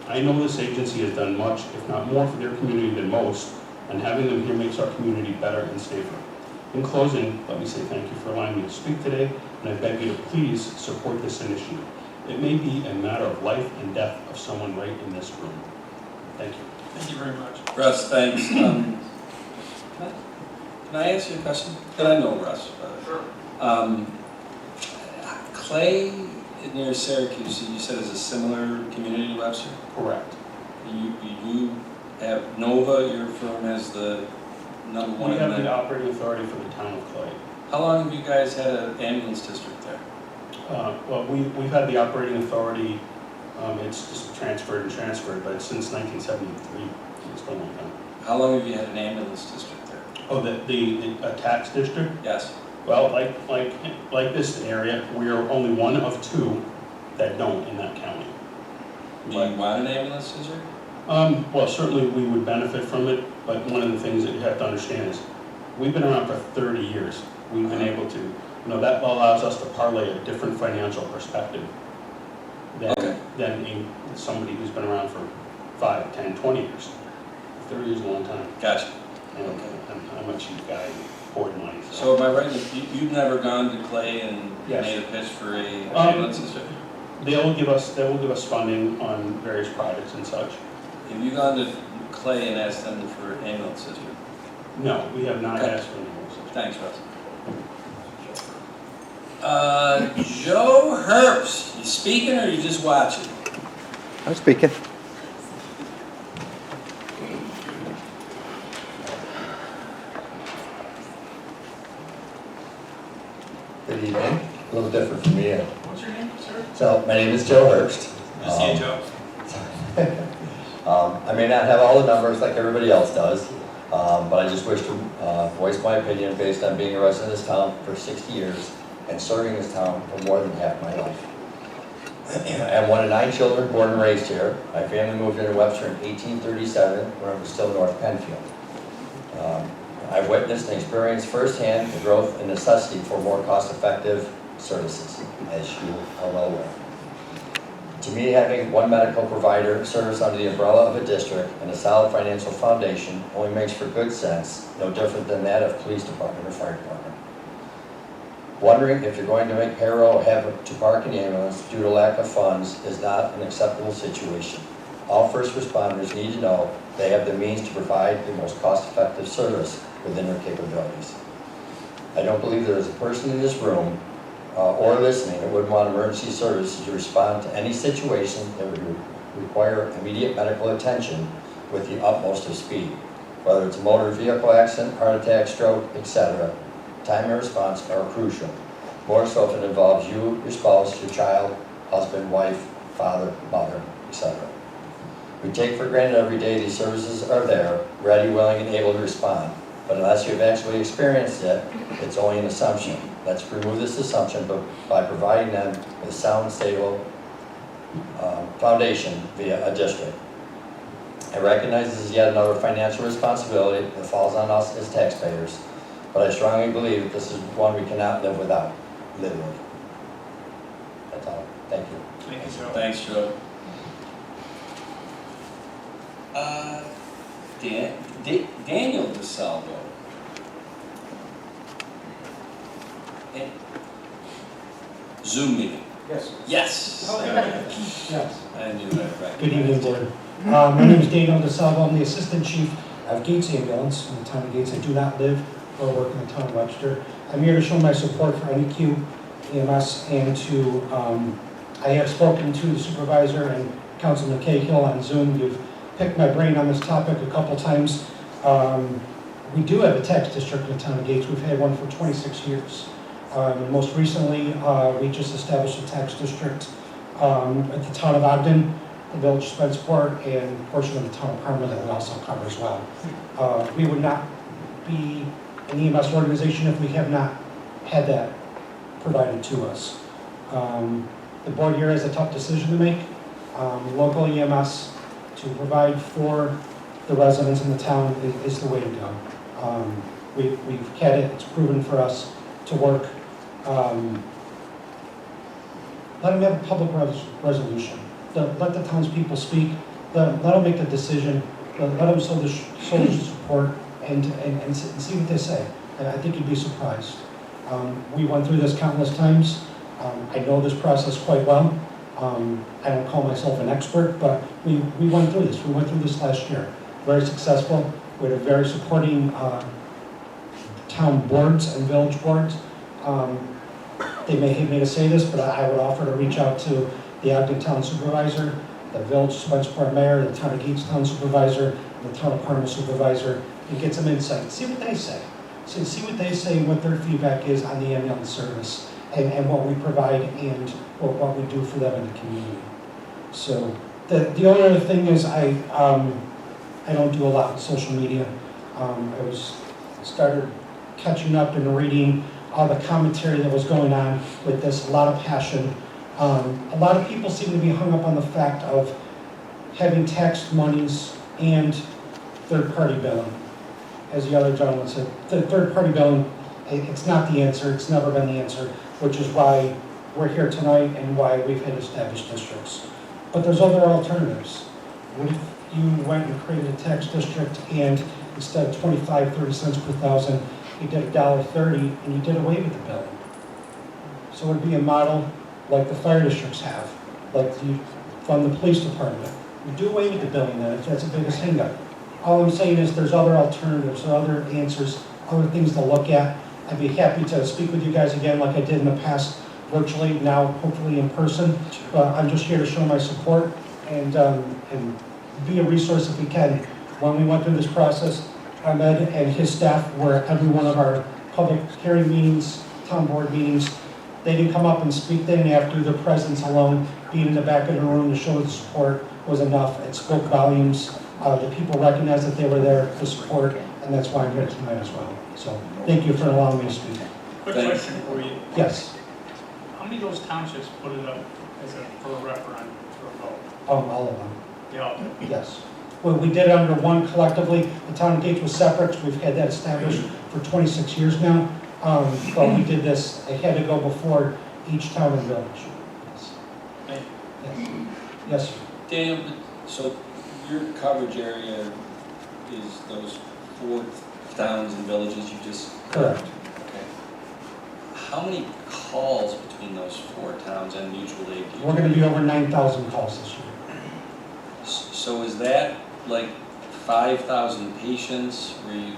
J: I know this agency has done much, if not more, for their community than most, and having them here makes our community better and safer. In closing, let me say thank you for allowing me to speak today, and I beg you to please support this initiative. It may be a matter of life and death of someone right in this room. Thank you.
I: Thank you very much.
B: Russ, thanks. Can I ask you a question? Because I know Russ.
I: Sure.
B: Clay near Syracuse, you said is a similar community to Webster?
J: Correct.
B: You have Nova, your firm has the number one.
J: We have the operating authority for the town of Clay.
B: How long have you guys had an ambulance district there?
J: Well, we've had the operating authority, it's just transferred, but since 1973, it's been a long time.
B: How long have you had an ambulance district there?
J: Oh, the tax district?
B: Yes.
J: Well, like this area, we are only one of two that don't in that county.
B: Do you want an ambulance district?
J: Well, certainly we would benefit from it, but one of the things that you have to understand is we've been around for 30 years. We've been able to, that allows us to parlay a different financial perspective than somebody who's been around for 5, 10, 20 years. 30 years is a long time.
B: Gotcha.
J: And I'm a cheap guy, hoard money.
B: So am I right, you've never gone to Clay and
J: Yes.
B: made a pitch for a ambulance district?
J: They will give us funding on various projects and such.
B: Have you gone to Clay and asked them for an ambulance district?
J: No, we have not
B: Okay.
J: asked for an ambulance district.
B: Thanks, Russ. Joe Herbst, you speaking or you just watching?
F: I'm speaking.
P: Good evening. A little different for me.
I: What's your name, sir?
P: So, my name is Joe Herbst.
B: Good to see you, Joe.
P: I may not have all the numbers like everybody else does, but I just wish to voice my opinion based on being a resident of this town for 60 years and serving this town for more than half my life. I'm one of 9 children born and raised here. My family moved into Webster in 1837 when it was still North Penfield. I've witnessed and experienced firsthand the growth and necessity for more cost-effective services, as you are well aware. To me, having one medical provider service under the umbrella of a district and a solid financial foundation only makes for good sense, no different than that of police department or fire department. Wondering if you're going to make payroll or have to park an ambulance due to lack of funds is not an acceptable situation. All first responders need to know they have the means to provide the most cost-effective service within their capabilities. I don't believe there is a person in this room or listening that would want emergency services to respond to any situation that would require immediate medical attention with the utmost of speed. Whether it's a motor vehicle accident, heart attack, stroke, etc., time and response are crucial. More so if it involves you, your spouse, your child, husband, wife, father, mother, etc. We take for granted every day these services are there, ready, willing, and able to respond. But unless you've actually experienced it, it's only an assumption. Let's remove this assumption by providing them with a sound, stable foundation via a district. I recognize this is yet another financial responsibility that falls on us as taxpayers, but I strongly believe that this is one we cannot live without. Literally. That's all. Thank you.
B: Thank you, Joe. Thanks, Joe. Daniel DeSalvo. Zoom meeting.
I: Yes.
B: Yes.
I: Yes.
B: I knew that, right.
I: Good evening, Board. My name is Daniel DeSalvo. I'm the Assistant Chief of Gates Ambulance in the town of Gates. I do not live or work in the town of Webster. I'm here to show my support for NEQ, EMS, and I have spoken to the supervisor and Councilman Cahill on Zoom. You've picked my brain on this topic a couple times. We do have a tax district in the town of Gates. We've had one for 26 years. Most recently, we just established a tax district at the town of Ogden, the village of Spenceport, and a portion of the town of Parma that we also cover as well. We would not be an EMS organization if we have not had that provided to us. The board here has a tough decision to make. Local EMS to provide for the residents in the town is the way to go. We've had it, it's proven for us to work. Let them have a public resolution. Let the townspeople speak. Let them make the decision. Let them show the support and see what they say. And I think you'd be surprised. We went through this countless times. I know this process quite well. I don't call myself an expert, but we went through this. We went through this last year. Very successful. We had a very supporting town boards and village boards. They may hate me to say this, but I would offer to reach out to the Ogden Town Supervisor, the Village Spenceport Mayor, the Town of Gates Town Supervisor, and the Town of Parma Supervisor, and get some insight. See what they say. See what they say and what their feedback is on the ambulance service and what we provide and what we do for them in the community. So the only other thing is I don't do a lot with social media. I started catching up and reading all the commentary that was going on with this, a lot of passion. A lot of people seem to be hung up on the fact of having tax monies and third-party billing. As the other gentleman said, the third-party billing, it's not the answer, it's never been the answer, which is why we're here tonight and why we've had established districts. But there's other alternatives. What if you went and created a tax district and instead of 25, 30 cents per thousand, you did $1.30 and you did away with the billing? So it would be a model like the fire districts have, like you fund the police department. You do away with the billing then, if that's the biggest hang-up. All I'm saying is there's other alternatives, other answers, other things to look at. I'd be happy to speak with you guys again like I did in the past, virtually, now hopefully in person. But I'm just here to show my support and be a resource if we can. When we went through this process, Ahmed and his staff were at every one of our public hearing meetings, town board meetings. They didn't come up and speak, they didn't have to. Their presence alone, being in the back of the room to show the support was enough. It spoke volumes. The people recognized that they were there to support, and that's why I'm here tonight as well. So thank you for allowing me to speak.
J: Quick question for you.
I: Yes.
J: How many of those townships put it up for a referendum for a vote?
I: All of them.
J: Yeah.
I: Yes. Well, we did it under one collectively. The town of Gates was separate. We've had that established for 26 years now. But we did this, it had to go before each town and village. Yes. Yes. Yes, sir.
B: Daniel, so your coverage area is those 4 towns and villages you just...
I: Correct.
B: Okay. How many calls between those 4 towns and mutual aid do you
I: We're going to be over 9,000 calls this year.
B: So is that like 5,000 patients where you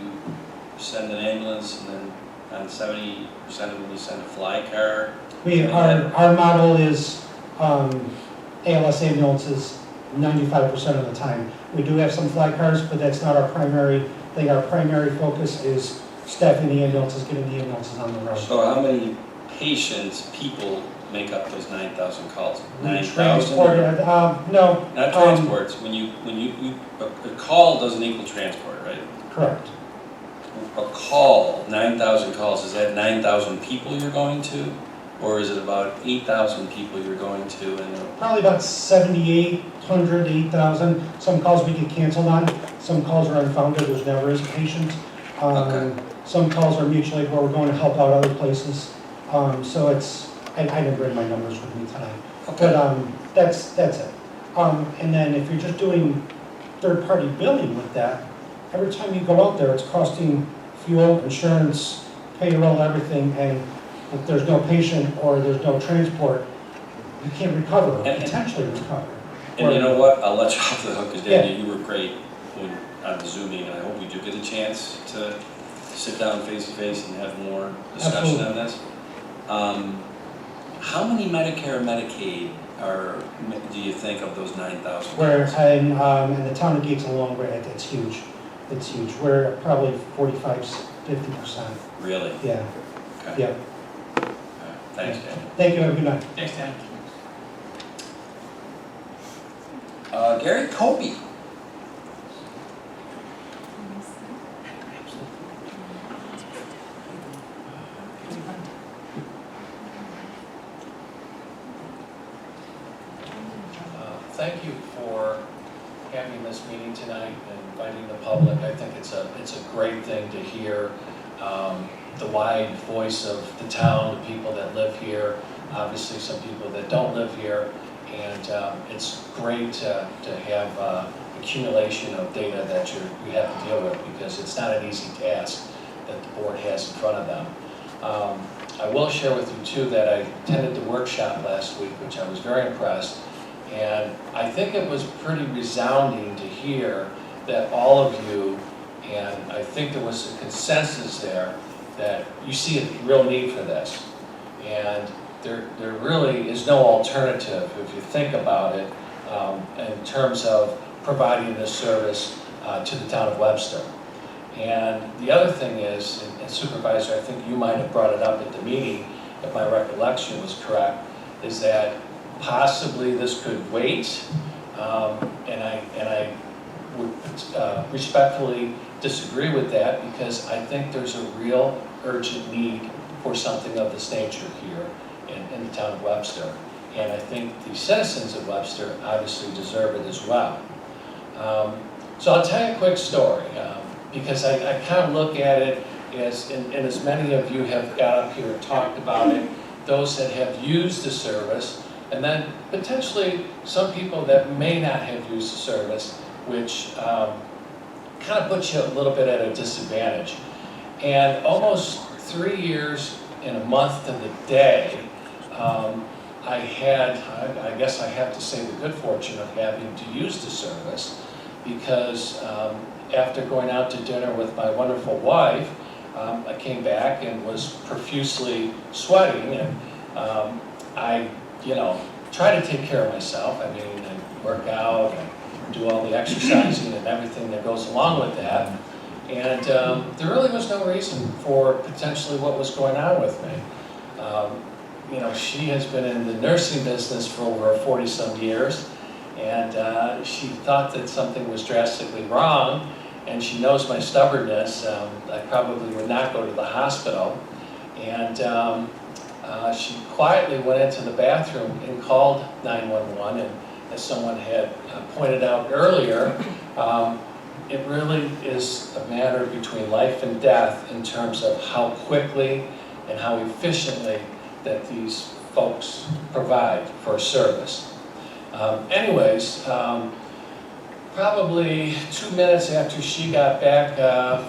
B: send an ambulance and then on 70% of them you send a fly car?
I: Our model is ALS ambulances 95% of the time. We do have some fly cars, but that's not our primary thing. Our primary focus is staffing the ambulances, getting the ambulances on the road.
B: So how many people make up those 9,000 calls?
I: 9,000? No.
B: Not transports. A call doesn't equal transport, right?
I: Correct.
B: A call, 9,000 calls, is that 9,000 people you're going to? Or is it about 8,000 people you're going to?
I: Probably about 7,800, 8,000. Some calls we get canceled on. Some calls are unfounded. There's never is a patient. Some calls are mutual aid where we're going to help out other places. So it's, I didn't bring my numbers with me tonight. Okay. But that's it. And then if you're just doing third-party billing with that, every time you go out there, it's costing fuel, insurance, payroll, everything, and if there's no patient or there's no transport, you can't recover, or potentially recover.
B: And you know what, I'll let you off the hook, because Daniel, you were great on the Zoom meeting, and I hope we do get a chance to sit down face to face and have more discussion on this. How many Medicare and Medicaid do you think of those 9,000?
I: Where in the town of Gates alone, it's huge. It's huge. We're probably 45–50%.
B: Really?
I: Yeah.
B: Okay.
I: Yeah.
B: Thanks, Dan.
I: Thank you. Have a good night.
J: Thanks, Dan.
B: Gary Kobe.
N: Thank you for having this meeting tonight and inviting the public. I think it's a great thing to hear the wide voice of the town, the people that live here, obviously some people that don't live here, and it's great to have accumulation of data that you have to deal with, because it's not an easy task that the board has in front of them. I will share with you too that I attended the workshop last week, which I was very impressed. And I think it was pretty resounding to hear that all of you, and I think there was a consensus there, that you see a real need for this. And there really is no alternative, if you think about it, in terms of providing this service to the town of Webster. And the other thing is, and Supervisor, I think you might have brought it up at the meeting, if my recollection was correct, is that possibly this could wait, and I would respectfully disagree with that, because I think there's a real urgent need for something of this nature here in the town of Webster. And I think the citizens of Webster obviously deserve it as well. So I'll tell you a quick story, because I kind of look at it as, and as many of you have got up here and talked about it, those that have used the service, and then potentially some people that may not have used the service, which kind of puts you a little bit at a disadvantage. And almost 3 years and a month to the day, I had, I guess I have to say, the good fortune of having to use the service, because after going out to dinner with my wonderful wife, I came back and was profusely sweating, and I, try to take care of myself. I mean, I work out and do all the exercising and everything that goes along with that. And there really was no reason for potentially what was going on with me. She has been in the nursing business for over 40-some years, and she thought that something was drastically wrong, and she knows my stubbornness. I probably would not go to the hospital. And she quietly went into the bathroom and called 911, and as someone had pointed out earlier, it really is a matter between life and death in terms of how quickly and how efficiently that these folks provide for service. Probably 2 minutes after she got back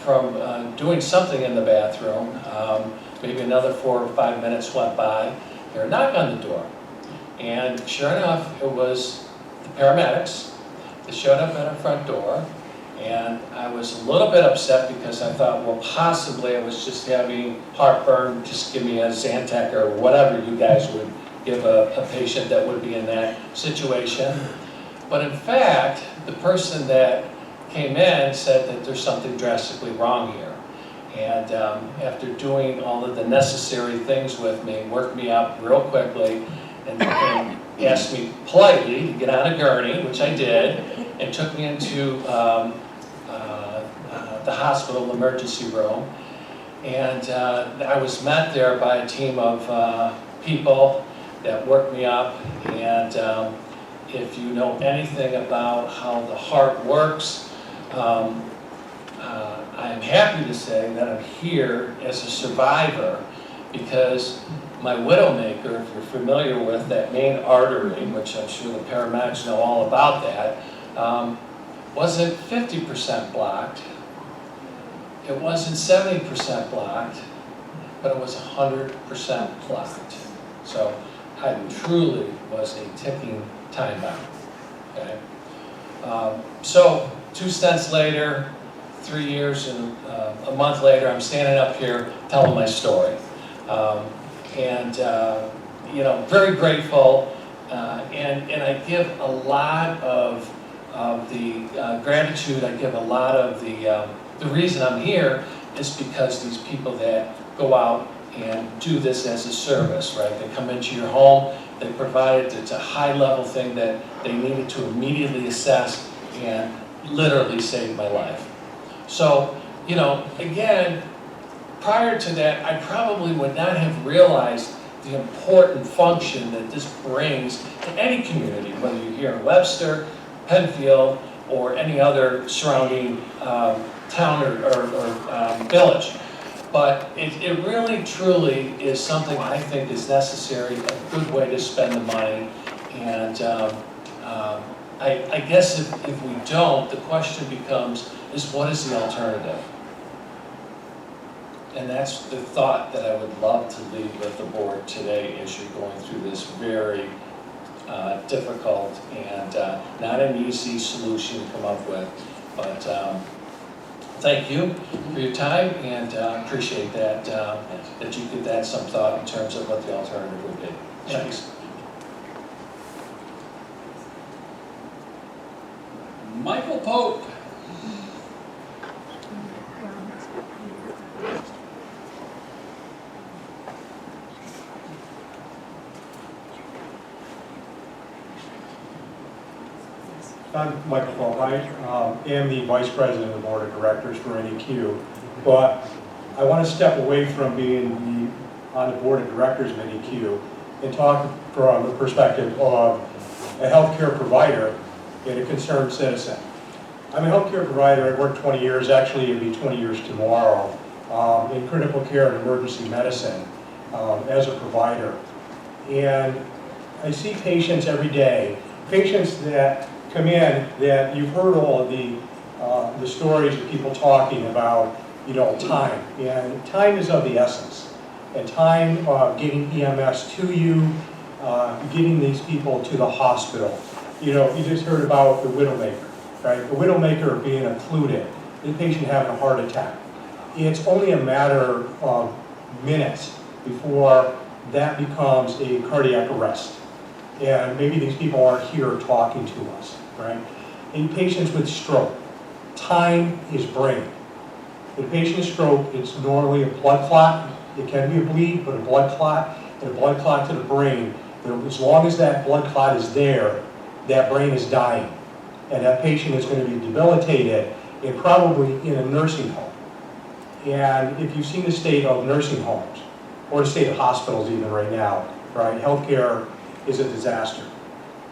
N: from doing something in the bathroom, maybe another 4 or 5 minutes went by, there a knock on the door. And sure enough, it was the paramedics. They showed up at our front door, and I was a little bit upset because I thought, well, possibly I was just having heartburn, just give me a Zantac or whatever you guys would give a patient that would be in that situation. But in fact, the person that came in said that there's something drastically wrong here. And after doing all of the necessary things with me, worked me up real quickly, and asked me politely to get on a gurney, which I did, and took me into the hospital emergency room. And I was met there by a team of people that worked me up. And if you know anything about how the heart works, I am happy to say that I'm here as a survivor, because my widowmaker, if you're familiar with that main artery, which I'm sure the paramedics know all about that, wasn't 50% blocked, it wasn't 70% blocked, but it was 100% blocked. So I truly was a ticking time bomb, okay? So 2 stints later, 3 years and a month later, I'm standing up here telling my story. You know, very grateful, and I give a lot of the gratitude, I give a lot of the reason I'm here is because these people that go out and do this as a service, right? They come into your home, they provide it, it's a high-level thing that they needed to immediately assess and literally saved my life. So, you know, again, prior to that, I probably would not have realized the important function that this brings to any community, whether you're here in Webster, Penfield, or any other surrounding town or village. But it really, truly is something I think is necessary, a good way to spend the money. And I guess if we don't, the question becomes, is what is the alternative? And that's the thought that I would love to leave with the board today as you're going through this very difficult and not an easy solution to come up with. But thank you for your time, and appreciate that, that you give that some thought in terms of what the alternative would be. Thanks.
B: Michael Pope.
Q: I'm Michael Pope. I am the Vice President of the Board of Directors for NEQ, but I want to step away from being on the Board of Directors of NEQ and talk from the perspective of a healthcare provider and a concerned citizen. I'm a healthcare provider. I've worked 20 years, actually it'll be 20 years tomorrow, in critical care and emergency medicine as a provider. And I see patients every day, patients that come in that you've heard all of the stories of people talking about, you know, time. And time is of the essence. And time of getting EMS to you, getting these people to the hospital. You know, you just heard about the widowmaker, right? The widowmaker being occluded, the patient having a heart attack. It's only a matter of minutes before that becomes a cardiac arrest. And maybe these people aren't here talking to us, right? In patients with stroke, time is brain. In a patient's stroke, it's normally a blood clot. It can be a bleed, but a blood clot and a blood clot to the brain. As long as that blood clot is there, that brain is dying. And that patient is going to be debilitated and probably in a nursing home. And if you've seen the state of nursing homes, or the state of hospitals even right now, right? Healthcare is a disaster.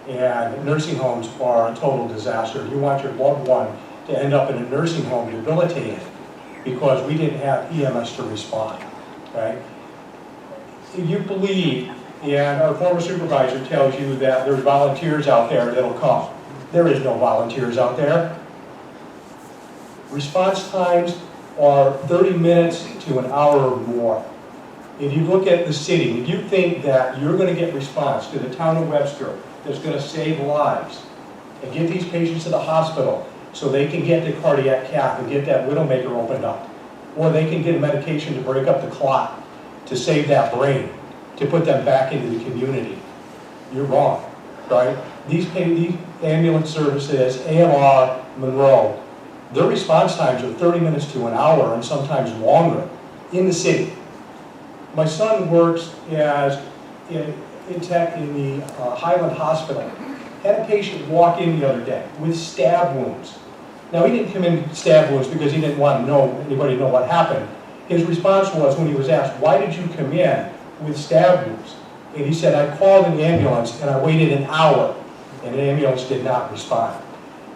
Q: And nursing homes are a total disaster. You want your loved one to end up in a nursing home debilitated because we didn't have EMS to respond, right? If you believe, and our former supervisor tells you that there's volunteers out there that'll come. There is no volunteers out there. Response times are 30 minutes to an hour or more. If you look at the city, if you think that you're going to get response to the town of Webster that's going to save lives and get these patients to the hospital so they can get the cardiac cath and get that widowmaker opened up, or they can get a medication to break up the clot to save that brain, to put them back into the community, you're wrong, right? These ambulance services, AMR, Monroe, their response times are 30 minutes to an hour and sometimes longer in the city. My son works as in tech in the Highland Hospital. Had a patient walk in the other day with stab wounds. Now, he didn't come in with stab wounds because he didn't want anybody to know what happened. His response was, when he was asked, why did you come in with stab wounds? And he said, I called an ambulance and I waited an hour and an ambulance did not respond.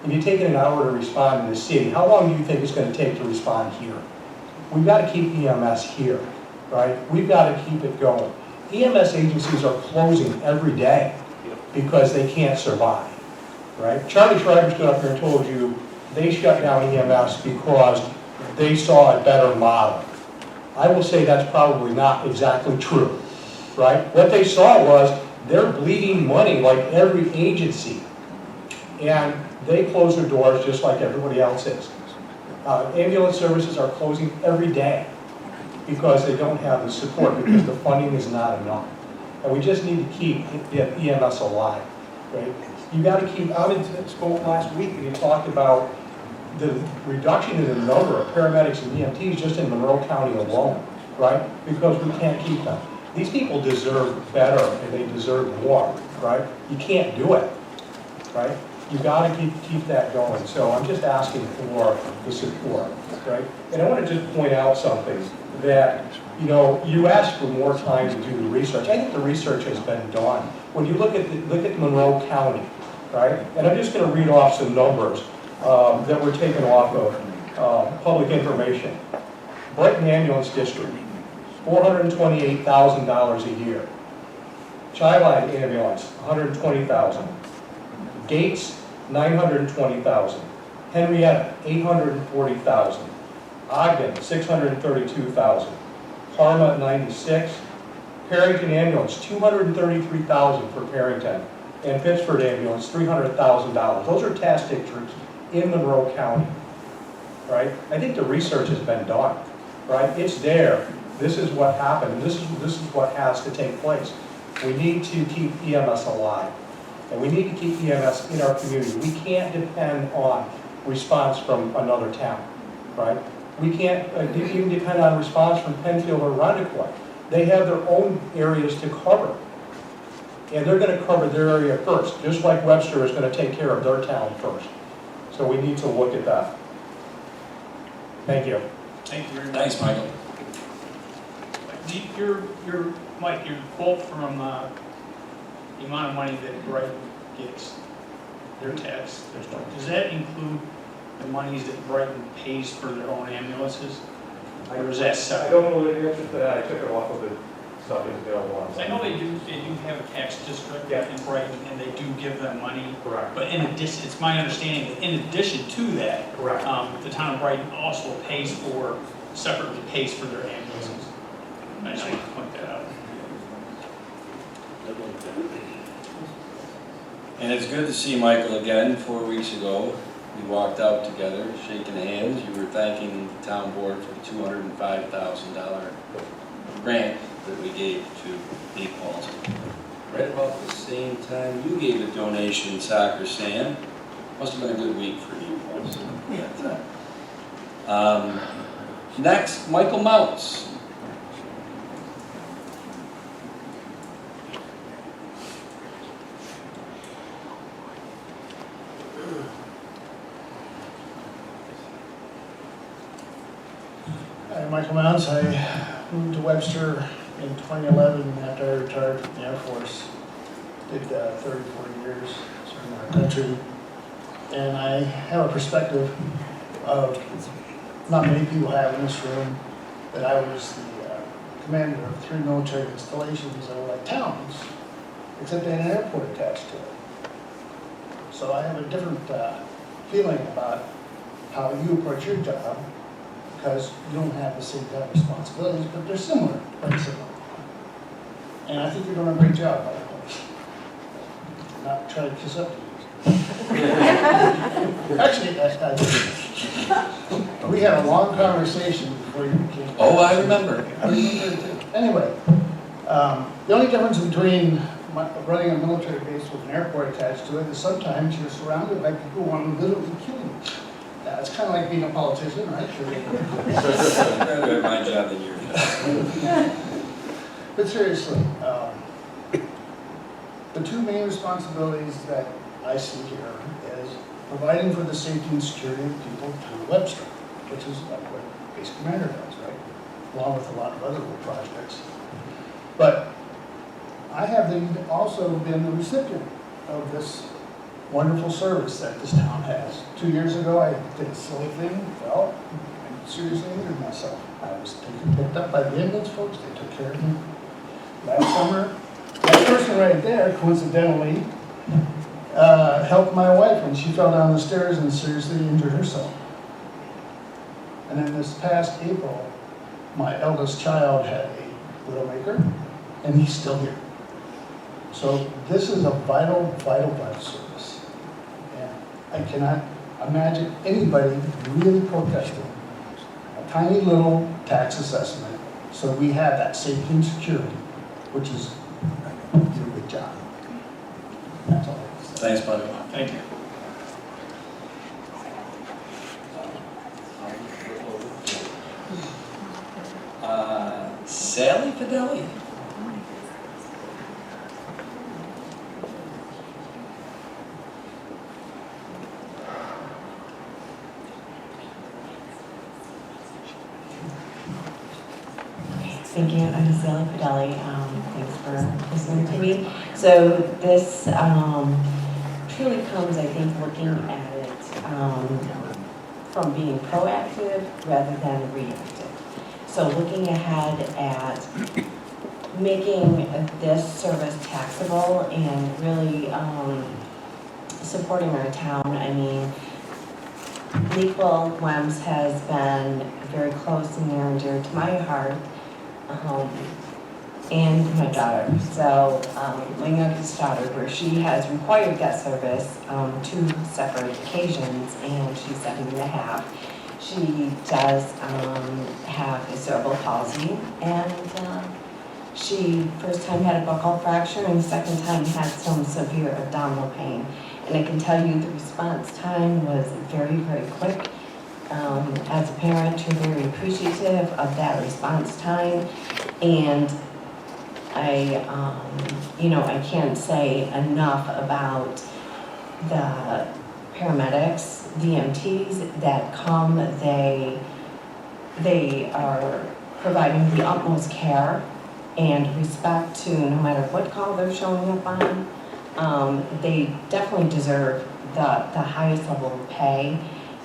Q: If you take an hour to respond in the city, how long do you think it's going to take to respond here? We've got to keep EMS here, right? We've got to keep it going. EMS agencies are closing every day because they can't survive, right? Charlie Schreiber stood up here and told you they shut down EMS because they saw a better model. I will say that's probably not exactly true, right? What they saw was they're bleeding money like every agency, and they close their doors just like everybody else is. Ambulance services are closing every day because they don't have the support, because the funding is not enough. And we just need to keep EMS alive, right? You got to keep, I spoke last week and you talked about the reduction in the number of paramedics and EMTs just in Monroe County alone, right? Because we can't keep them. These people deserve better and they deserve more, right? You can't do it, right? You got to keep that going. So I'm just asking for the support, right? And I want to just point out something that, you know, you asked for more time to do the research. I think the research has been done. When you look at Monroe County, right? And I'm just going to read off some numbers that were taken off of public information. Brighton Ambulance District, $428,000 a year. Chi-Line Ambulance, $120,000. Gates, $920,000. Henrietta, $840,000. Ogden, $632,000. Parma, $96,000. Perrington Ambulance, $233,000 for Perrington. And Pittsford Ambulance, $300,000. Those are task districts in Monroe County, right? I think the research has been done, right? It's there. This is what happened, and this is what has to take place. We need to keep EMS alive, and we need to keep EMS in our community. We can't depend on response from another town, right? We can't even depend on response from Penfield or Rondequoit. They have their own areas to cover, and they're going to cover their area first, just like Webster is going to take care of their town first. So we need to look at that. Thank you.
J: Thank you very much.
B: Thanks, Michael.
J: Mike, your quote from the amount of money that Brighton gets, their tax, does that include the monies that Brighton pays for their own ambulances? Or is that separate?
Q: I don't know the answer to that. I took it off of the stuff that's available on.
J: I know they do have a tax district in Brighton, and they do give them money.
Q: Correct.
J: But in addition, it's my understanding that in addition to that,
Q: Correct.
J: The town of Brighton also separately pays for their ambulances. I just want to point that out.
B: And it's good to see Michael again. 4 weeks ago, we walked out together, shaking hands. You were thanking the town board for the $205,000 grant that we gave to Dave Paulson. Right about the same time you gave a donation in soccer sand. Must have been a good week for you, Paulson. Next, Michael Mounts.
R: Hi, Michael Mounds. I moved to Webster in 2011 after I retired from the Air Force. Did 30, 40 years serving our country. And I have a perspective of not many people have in this room, that I was the commander of 3 military installations that were like towns, except they had an airport attached to it. So I have a different feeling about how you approach your job, because you don't have the same kind of responsibilities, but they're similar, quite similar. And I think you're doing a great job, by the way. Not trying to kiss up to you. Actually, we had a long conversation before you became.
B: Oh, I remember.
R: I remember it too. Anyway, the only difference between running a military base with an airport attached to it is sometimes you're surrounded by people who want to literally kill you. It's kind of like being a politician, right?
B: I'd rather have my job than yours.
R: But seriously, the 2 main responsibilities that I see here is providing for the safety and security of the people to Webster, which is what base commander does, right? Along with a lot of other little projects. But I have also been the recipient of this wonderful service that this town has. 2 years ago, I did a silly thing, fell, and seriously injured myself. I was picked up by the ambulance folks, they took care of me. Last summer, that person right there, coincidentally, helped my wife when she fell down the stairs and seriously injured herself. And then this past April, my eldest child had a widowmaker, and he's still here. So this is a vital, vital, vital service. And I cannot imagine anybody really protesting a tiny little tax assessment so we have that safety and security, which is a good job. That's all.
B: Thanks, buddy.
J: Thank you.
B: Sally Fidelli.
S: Thank you. I'm Sally Fidelli. Thanks for listening to me. So this truly comes, I think, looking at it from being proactive rather than reactive. So looking ahead at making this service taxable and really supporting our town. I mean, Lakeville WEMS has been very close and near and dear to my heart. And my daughter. So my youngest daughter, where she has required that service 2 separate occasions, and she's 7.5. She does have a cerebral palsy, and she first time had a buccal fracture, and second time had some severe abdominal pain. And I can tell you the response time was very, very quick. As a parent, you're very appreciative of that response time, and I can't say enough about the paramedics, the EMTs that come. They are providing the utmost care and respect to no matter what call they're showing up on. They definitely deserve the highest level of pay.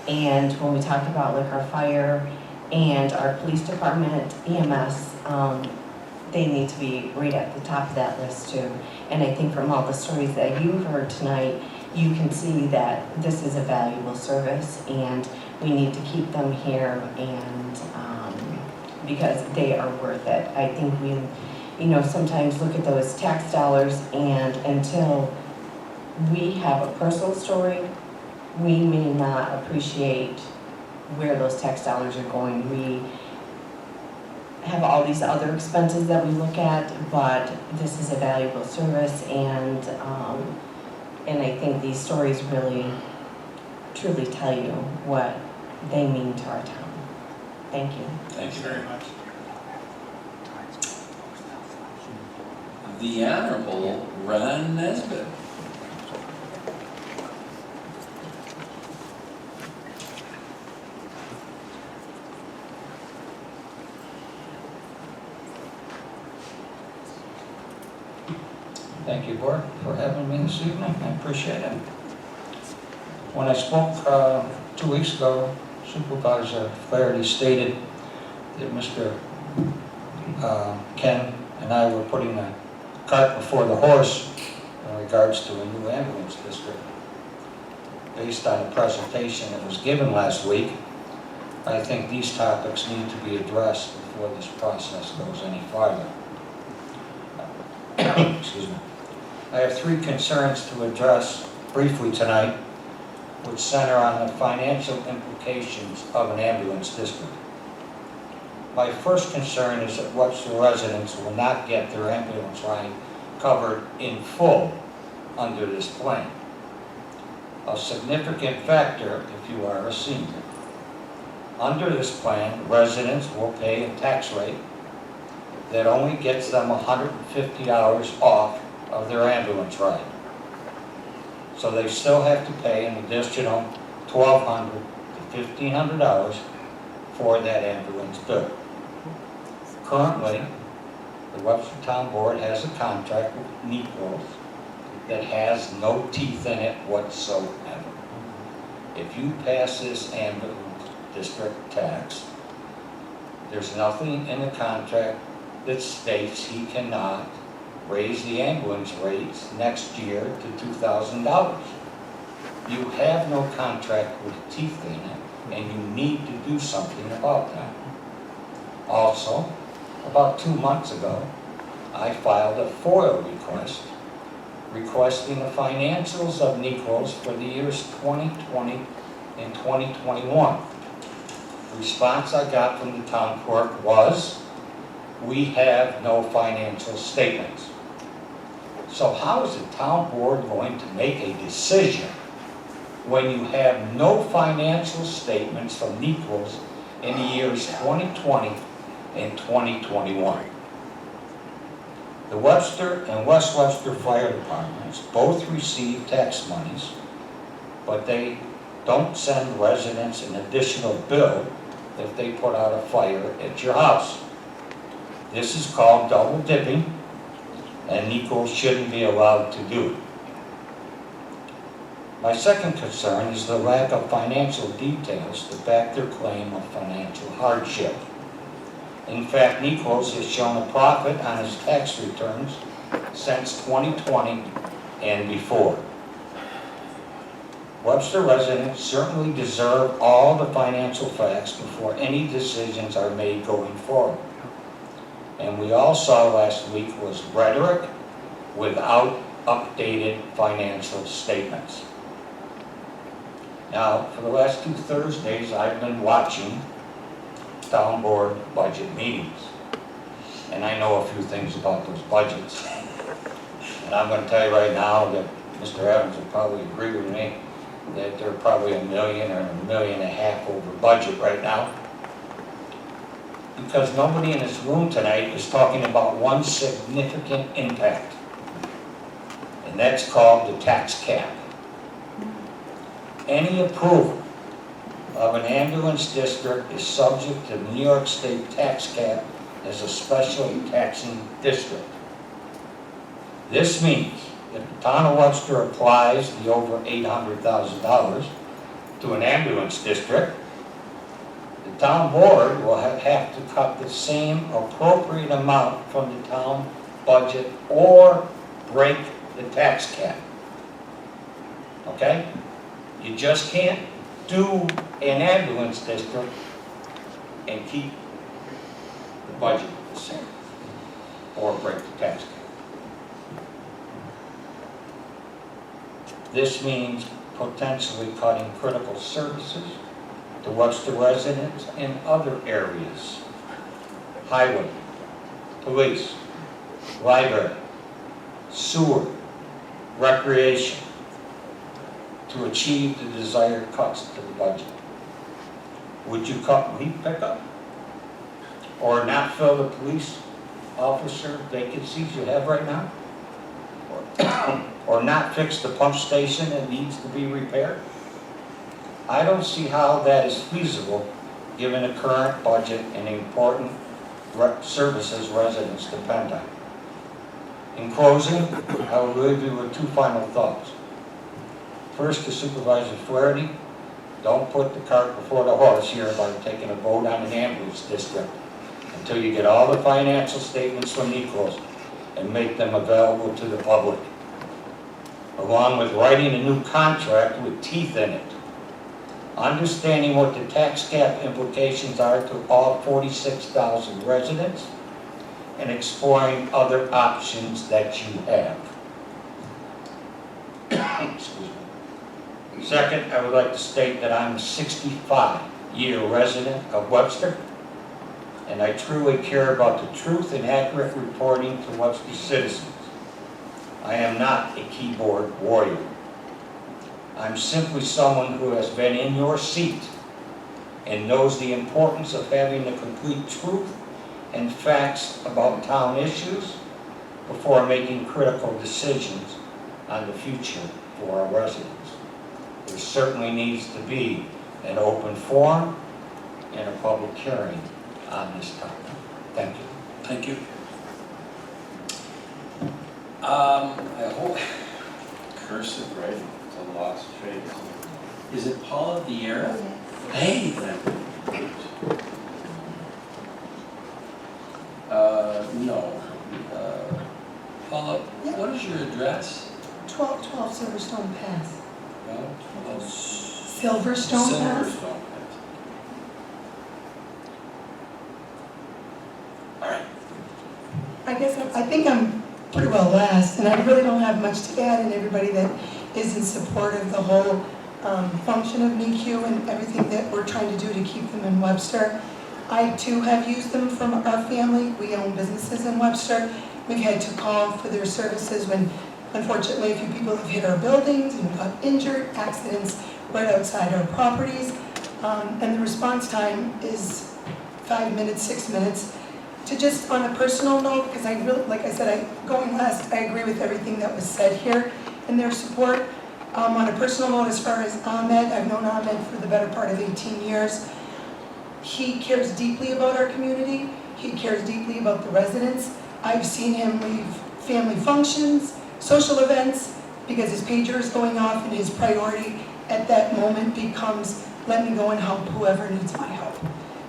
S: And when we talk about like our fire and our police department, EMS, they need to be right at the top of that list too. And I think from all the stories that you heard tonight, you can see that this is a valuable service and we need to keep them here, and because they are worth it. I think we, sometimes look at those tax dollars, and until we have a personal story, we may not appreciate where those tax dollars are going. We have all these other expenses that we look at, but this is a valuable service, and I think these stories really, truly tell you what they mean to our town. Thank you.
B: Thank you very much. The Honorable Ron Nesbitt.
T: Thank you, Board, for having me this evening. I appreciate it. When I spoke 2 weeks ago, Supervisor Flaherty stated that Mr. Ken and I were putting a cart before the horse in regards to a new ambulance district. Based on a presentation that was given last week, I think these topics need to be addressed before this process goes any farther. Excuse me. I have 3 concerns to address briefly tonight, which center on the financial implications of an ambulance district. My first concern is that Webster residents will not get their ambulance line covered in full under this plan. A significant factor if you are a senior. Under this plan, residents will pay a tax rate that only gets them $150 off of their ambulance ride. So they still have to pay an additional $1,200 to $1,500 for that ambulance bill. Currently, the Webster Town Board has a contract with NEPO that has no teeth in it whatsoever. If you pass this ambulance district tax, there's nothing in the contract that states he cannot raise the ambulance rates next year to $2,000. You have no contract with teeth in it, and you need to do something about that. Also, about 2 months ago, I filed a FOIL request requesting the financials of Nichols for the years 2020 and 2021. The response I got from the town clerk was, we have no financial statements. So how is the town board going to make a decision when you have no financial statements from Nichols in the years 2020 and 2021? The Webster and West Webster Fire Departments both receive tax monies, but they don't send residents an additional bill if they put out a fire at your house. This is called double dipping, and Nichols shouldn't be allowed to do it. My second concern is the lack of financial details to back their claim of financial hardship. In fact, Nichols has shown a profit on his tax returns since 2020 and before. Webster residents certainly deserve all the financial facts before any decisions are made going forward. And we all saw last week was rhetoric without updated financial statements. Now, for the last 2 Thursdays, I've been watching town board budget meetings. And I know a few things about those budgets. And I'm going to tell you right now that Mr. Evans will probably agree with me that they're probably $1 million or $1.5 million over budget right now. Because nobody in this room tonight is talking about one significant impact. And that's called the tax cap. Any approval of an ambulance district is subject to the New York State tax cap as a special taxing district. This means if the town of Webster applies the over $800,000 to an ambulance district, the town board will have to cut the same appropriate amount from the town budget or break the tax cap. Okay? You just can't do an ambulance district and keep the budget the same or break the tax cap. This means potentially cutting critical services to Webster residents in other areas. Highway, police, library, sewer, recreation, to achieve the desired cuts to the budget. Would you cut leaf pickup? Or not fill the police officer vacancies you have right now? Or not fix the pump station that needs to be repaired? I don't see how that is feasible given the current budget and the important services residents depend on. In closing, I will leave you with 2 final thoughts. First, to Supervisor Flaherty, don't put the cart before the horse here by taking a vote on an ambulance district until you get all the financial statements from Nichols and make them available to the public, along with writing a new contract with teeth in it. Understanding what the tax cap implications are to all 46,000 residents and exploring other options that you have. Excuse me. Second, I would like to state that I'm a 65-year resident of Webster, and I truly care about the truth and accurate reporting to Webster citizens. I am not a keyboard warrior. I'm simply someone who has been in your seat and knows the importance of having the complete truth and facts about town issues before making critical decisions on the future for our residents. There certainly needs to be an open forum and a public hearing on this topic. Thank you.
B: Thank you. I hope cursive writing is a lost trade. Is it Paula Vieira? Hey, then. No. Paula, what is your address?
M: 1212 Silverstone Path.
B: Silverstone
M: Path. I think I'm pretty well last, and I really don't have much to add, and everybody that is in support of the whole function of NEQ and everything that we're trying to do to keep them in Webster. I too have used them from our family. We own businesses in Webster. We've had to call for their services when, unfortunately, a few people have hit our buildings and got injured, accidents right outside our properties. And the response time is 5 minutes, 6 minutes. To just on a personal note, because I really, like I said, going last, I agree with everything that was said here in their support. On a personal note, as far as Ahmed, I've known Ahmed for the better part of 18 years. He cares deeply about our community. He cares deeply about the residents. I've seen him leave family functions, social events, because his pager is going off and his priority at that moment becomes, let me go and help whoever needs my help.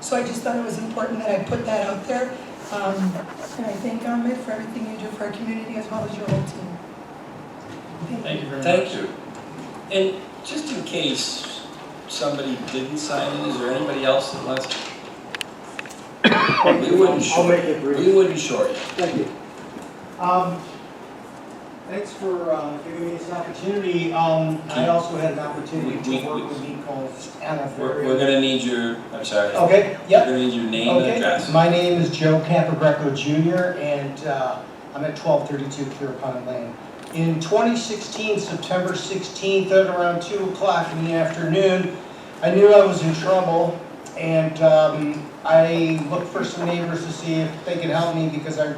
M: So I just thought it was important that I put that out there. And I thank Ahmed for everything you do for our community as well as your whole team.
J: Thank you very much.
B: Thank you. And just in case somebody didn't sign in, is there anybody else that wants? We wouldn't short you.
U: Thank you. Thanks for giving me this opportunity. I also had an opportunity to work with Nichols on a very...
B: We're gonna need your, I'm sorry.
U: Okay, yep.
B: We're gonna need your name and address.
U: My name is Joe Capogreco Jr. and I'm at 1232 Pierpont Lane. In 2016, September 16th, at around 2 o'clock in the afternoon, I knew I was in trouble, and I looked for some neighbors to see if they could help me because I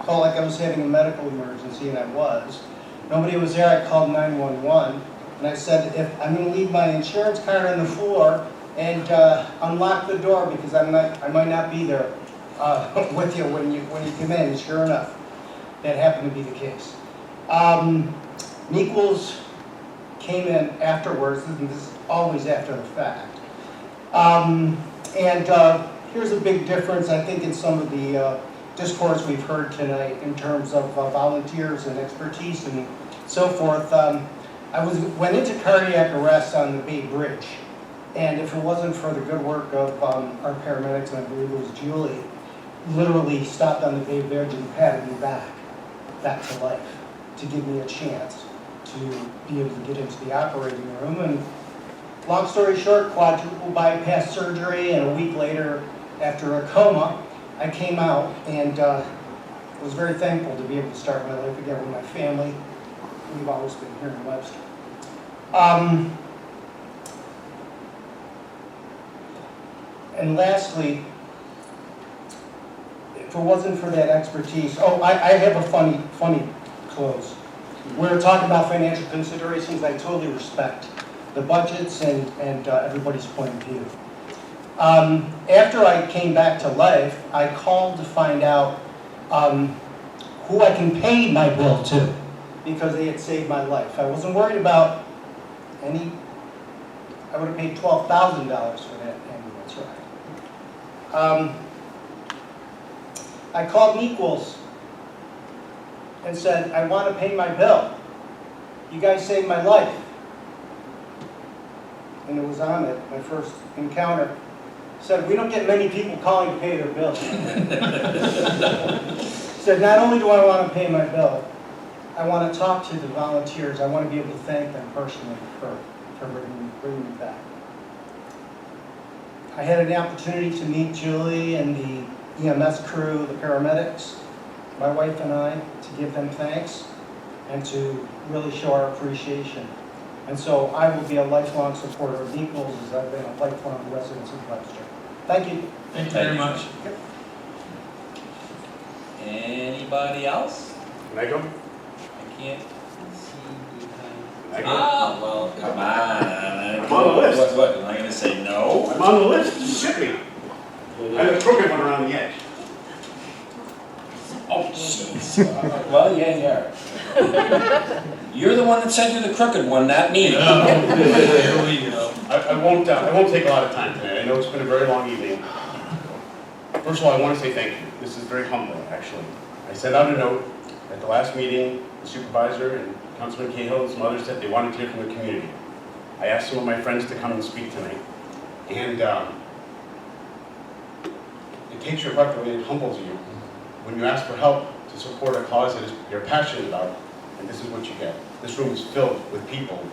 U: felt like I was having a medical emergency, and I was. Nobody was there. I called 911, and I said, if I'm going to leave my insurance card on the floor and unlock the door because I might not be there with you when you come in. And sure enough, that happened to be the case. Nichols came in afterwards, and this is always after the fact. Here's a big difference, I think, in some of the discourse we've heard tonight in terms of volunteers and expertise and so forth. I went into cardiac arrest on the Bay Bridge, and if it wasn't for the good work of our paramedics, and I believe it was Julie, literally stopped on the Bay Bridge and patted me back to life, to give me a chance to be able to get into the operating room. And long story short, quadruple bypass surgery, and a week later, after a coma, I came out and was very thankful to be able to start my life again with my family. We've always been here in Webster. And lastly, if it wasn't for that expertise, I have a funny close. We're talking about financial considerations. I totally respect the budgets and everybody's point of view. After I came back to life, I called to find out who I can pay my bill to, because they had saved my life. I wasn't worried about any. I would have paid $12,000 for that ambulance ride. I called Nichols and said, I want to pay my bill. You guys saved my life. And it was Ahmed, my first encounter. Said, we don't get many people calling to pay their bill. Said, not only do I want to pay my bill, I want to talk to the volunteers. I want to be able to thank them personally for bringing me back. I had an opportunity to meet Julie and the EMS crew, the paramedics, my wife and I, to give them thanks and to really show our appreciation. And so I will be a lifelong supporter of Nichols, as I've been a lifelong resident of Webster. Thank you.
J: Thank you very much.
U: Yep.
B: Anybody else?
C: Can I go?
B: I can't see behind.
C: I go?
B: Well, come on.
C: I'm on the list.
B: What? Am I going to say no?
C: I'm on the list. You should be. I have a crooked one around the edge.
B: Oh, jeez. Well, yeah, you are. You're the one that said you're the crooked one, not me.
C: Here we go. I won't take a lot of time today. I know it's been a very long evening. First of all, I want to say thank you. This is very humbling, actually. I sent out a note At the last meeting, the supervisor and Councilman Cahill and some others said they wanted to hear from the community. I asked some of my friends to come and speak tonight. And it takes your breath away, it humbles you when you ask for help to support a cause that you're passionate about, and this is what you get. This room is filled with people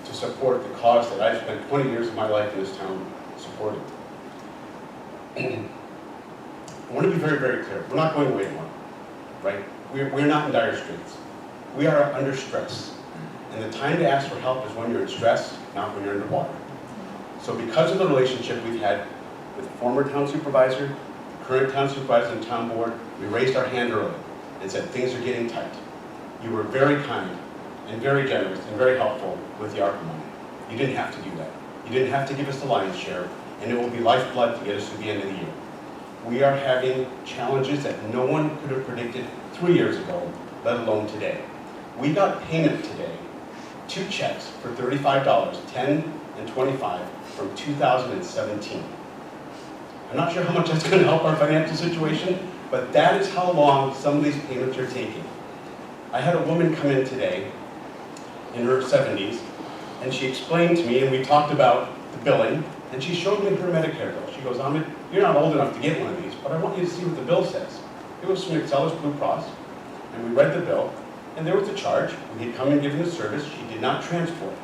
C: to support the cause that I've spent 20 years of my life in this town supporting. I want to be very, very clear. We're not going away tomorrow, right? We're not in dire straits. We are under stress. And the time to ask for help is when you're in stress, not when you're underwater. So because of the relationship we've had with the former town supervisor, the current town supervisor and town board, we raised our hand early and said things are getting tight. You were very kind and very generous and very helpful with the ARPA money. You didn't have to do that. You didn't have to give us the lion's share, and it will be lifeblood to get us to the end of the year. We are having challenges that no one could have predicted 3 years ago, let alone today. We got payment today, 2 checks for $35, 10 and 25 from 2017. I'm not sure how much that's going to help our financial situation, but that is how long some of these payments are taking. I had a woman come in today in her 70s, and she explained to me, and we talked about the billing, and she showed me her Medicare bill. She goes, Ahmed, you're not old enough to get one of these, but I want you to see what the bill says. It was from Excelis Blue Cross, and we read the bill, and there was a charge. We had come and given the service. She did not transport.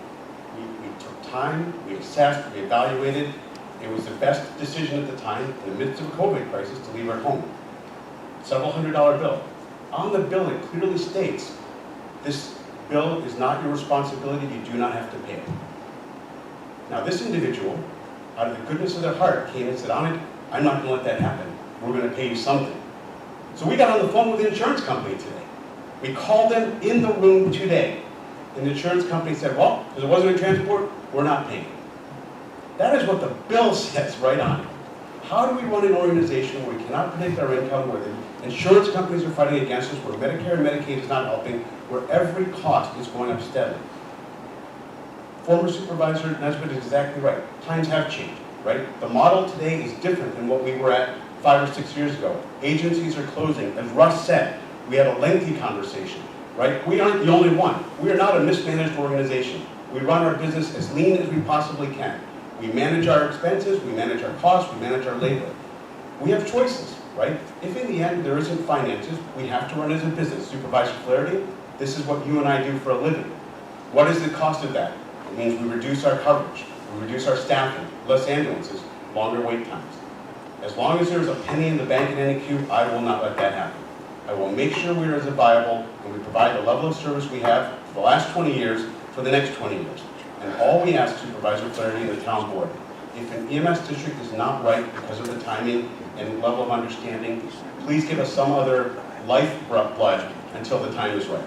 C: We took time, we assessed, we evaluated. It was the best decision at the time, in the midst of a COVID crisis, to leave her home. Several $100 bill. On the bill, it clearly states, this bill is not your responsibility, you do not have to pay it. Now this individual, out of the goodness of their heart, came and said, Ahmed, I'm not going to let that happen. We're going to pay you something. So we got on the phone with the insurance company today. We called them in the room today. And the insurance company said, well, because it wasn't a transport, we're not paying. That is what the bill says right on it. How do we run an organization where we cannot predict our income, where the insurance companies are fighting against us, where Medicare and Medicaid is not helping, where every cost is going up steadily? Former Supervisor Nesbitt is exactly right. Times have changed, right? The model today is different than what we were at 5 or 6 years ago. Agencies are closing. As Russ said, we had a lengthy conversation, right? We aren't the only one. We are not a mismanaged organization. We run our business as lean as we possibly can. We manage our expenses, we manage our costs, we manage our labor. We have choices, right? If in the end there isn't finances, we have to run as a business. Supervisor Flaherty, this is what you and I do for a living. What is the cost of that? It means we reduce our coverage, we reduce our staffing, less ambulances, longer wait times. As long as there's a penny in the bank in any queue, I will not let that happen. I will make sure we are as viable and we provide the level of service we have for the last 20 years for the next 20 years. And all we ask Supervisor Flaherty and the town board, if an EMS district is not right because of the timing and level of understanding, please give us some other lifeblood until the time is right.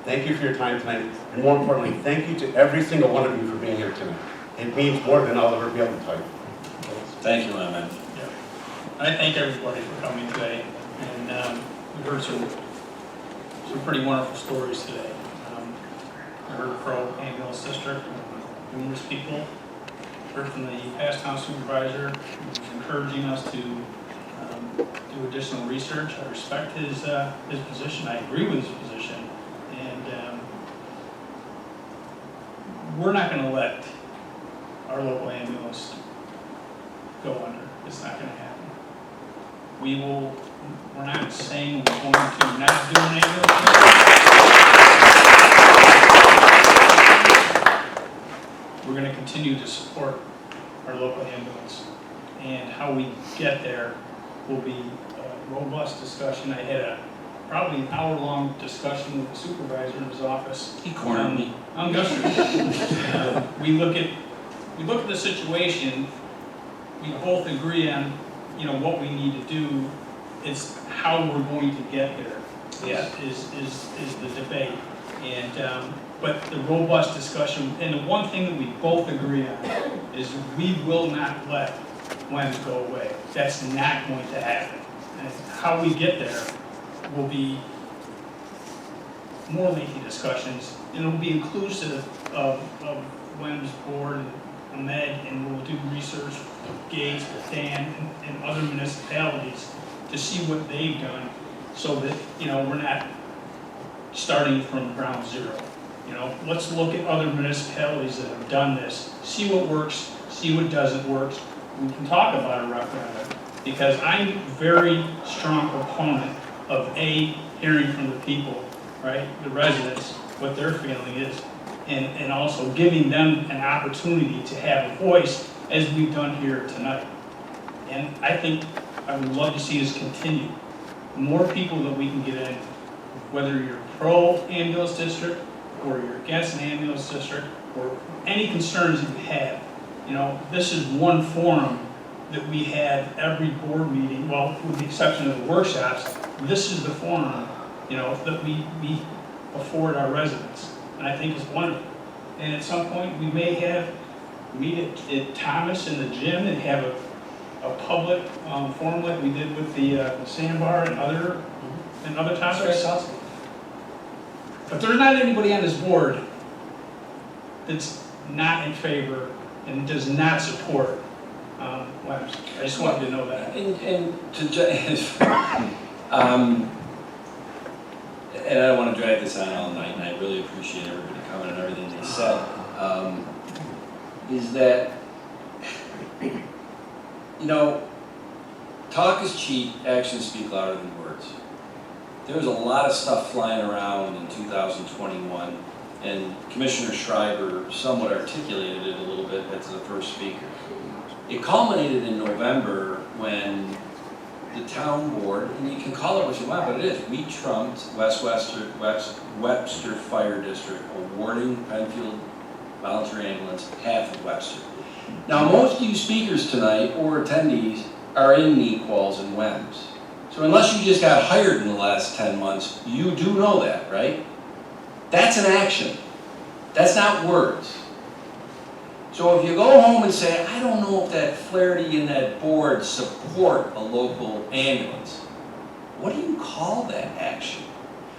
C: Thank you for your time tonight, and more importantly, thank you to every single one of you for being here tonight. It means more than I'll ever be able to tell you.
B: Thank you, Lemon.
J: I thank everybody for coming today, and we heard some pretty wonderful stories today. I heard from ambulance district, numerous people. Heard from the past town supervisor, who was encouraging us to do additional research. I respect his position. I agree with his position, and we're not going to let our local ambulance go under. It's not going to happen. We're not saying we're going to not do an ambulance. We're going to continue to support our local ambulance. And how we get there will be a robust discussion. I had probably an hour-long discussion with the supervisor in his office.
B: He cornered me.
J: On Webster. We look at the situation. We both agree on, what we need to do. It's how we're going to get there. Is the debate. And but the robust discussion, and the one thing that we both agree on is we will not let WEMS go away. That's not going to happen. And how we get there will be more lengthy discussions, and it will be inclusive of WEMS board and Ahmed, and we'll do research with Gates, with Dan, and other municipalities to see what they've done, so that we're not
I: starting from ground zero. You know, let's look at other municipalities that have done this, see what works, see what doesn't work. We can talk about a referendum, because I'm a very strong proponent of hearing from the people, right, the residents, what their feeling is, and also giving them an opportunity to have a voice, as we've done here tonight. And I think I would love to see this continue. More people that we can get in, whether you're pro ambulance district, or you're against an ambulance district, or any concerns you have. You know, this is one forum that we have every board meeting, well, with the exception of the workshops, this is the forum, you know, that we afford our residents. And I think it's wonderful. And at some point, we may meet at Thomas in the gym and have a public forum like we did with the sandbar and other topics. But there's not anybody on this board that's not in favor and does not support Webster. I just wanted to know that.
B: And I don't want to drag this on all night, and I really appreciate everybody coming and everything they said, is that, you know, talk is cheap, actions speak louder than words. There was a lot of stuff flying around in 2021, and Commissioner Schreiber somewhat articulated it a little bit as the first speaker. It culminated in November when the town board, and you can call it what you want, but it is, we trumped Webster Fire District awarding Penfield Volunteer Ambulance half of Webster. Now, most of you speakers tonight or attendees are in Nequals and WEMS. So unless you just got hired in the last 10 months, you do know that, right? That's an action. That's not words. So if you go home and say, I don't know if that Flaherty and that board support a local ambulance, what do you call that action?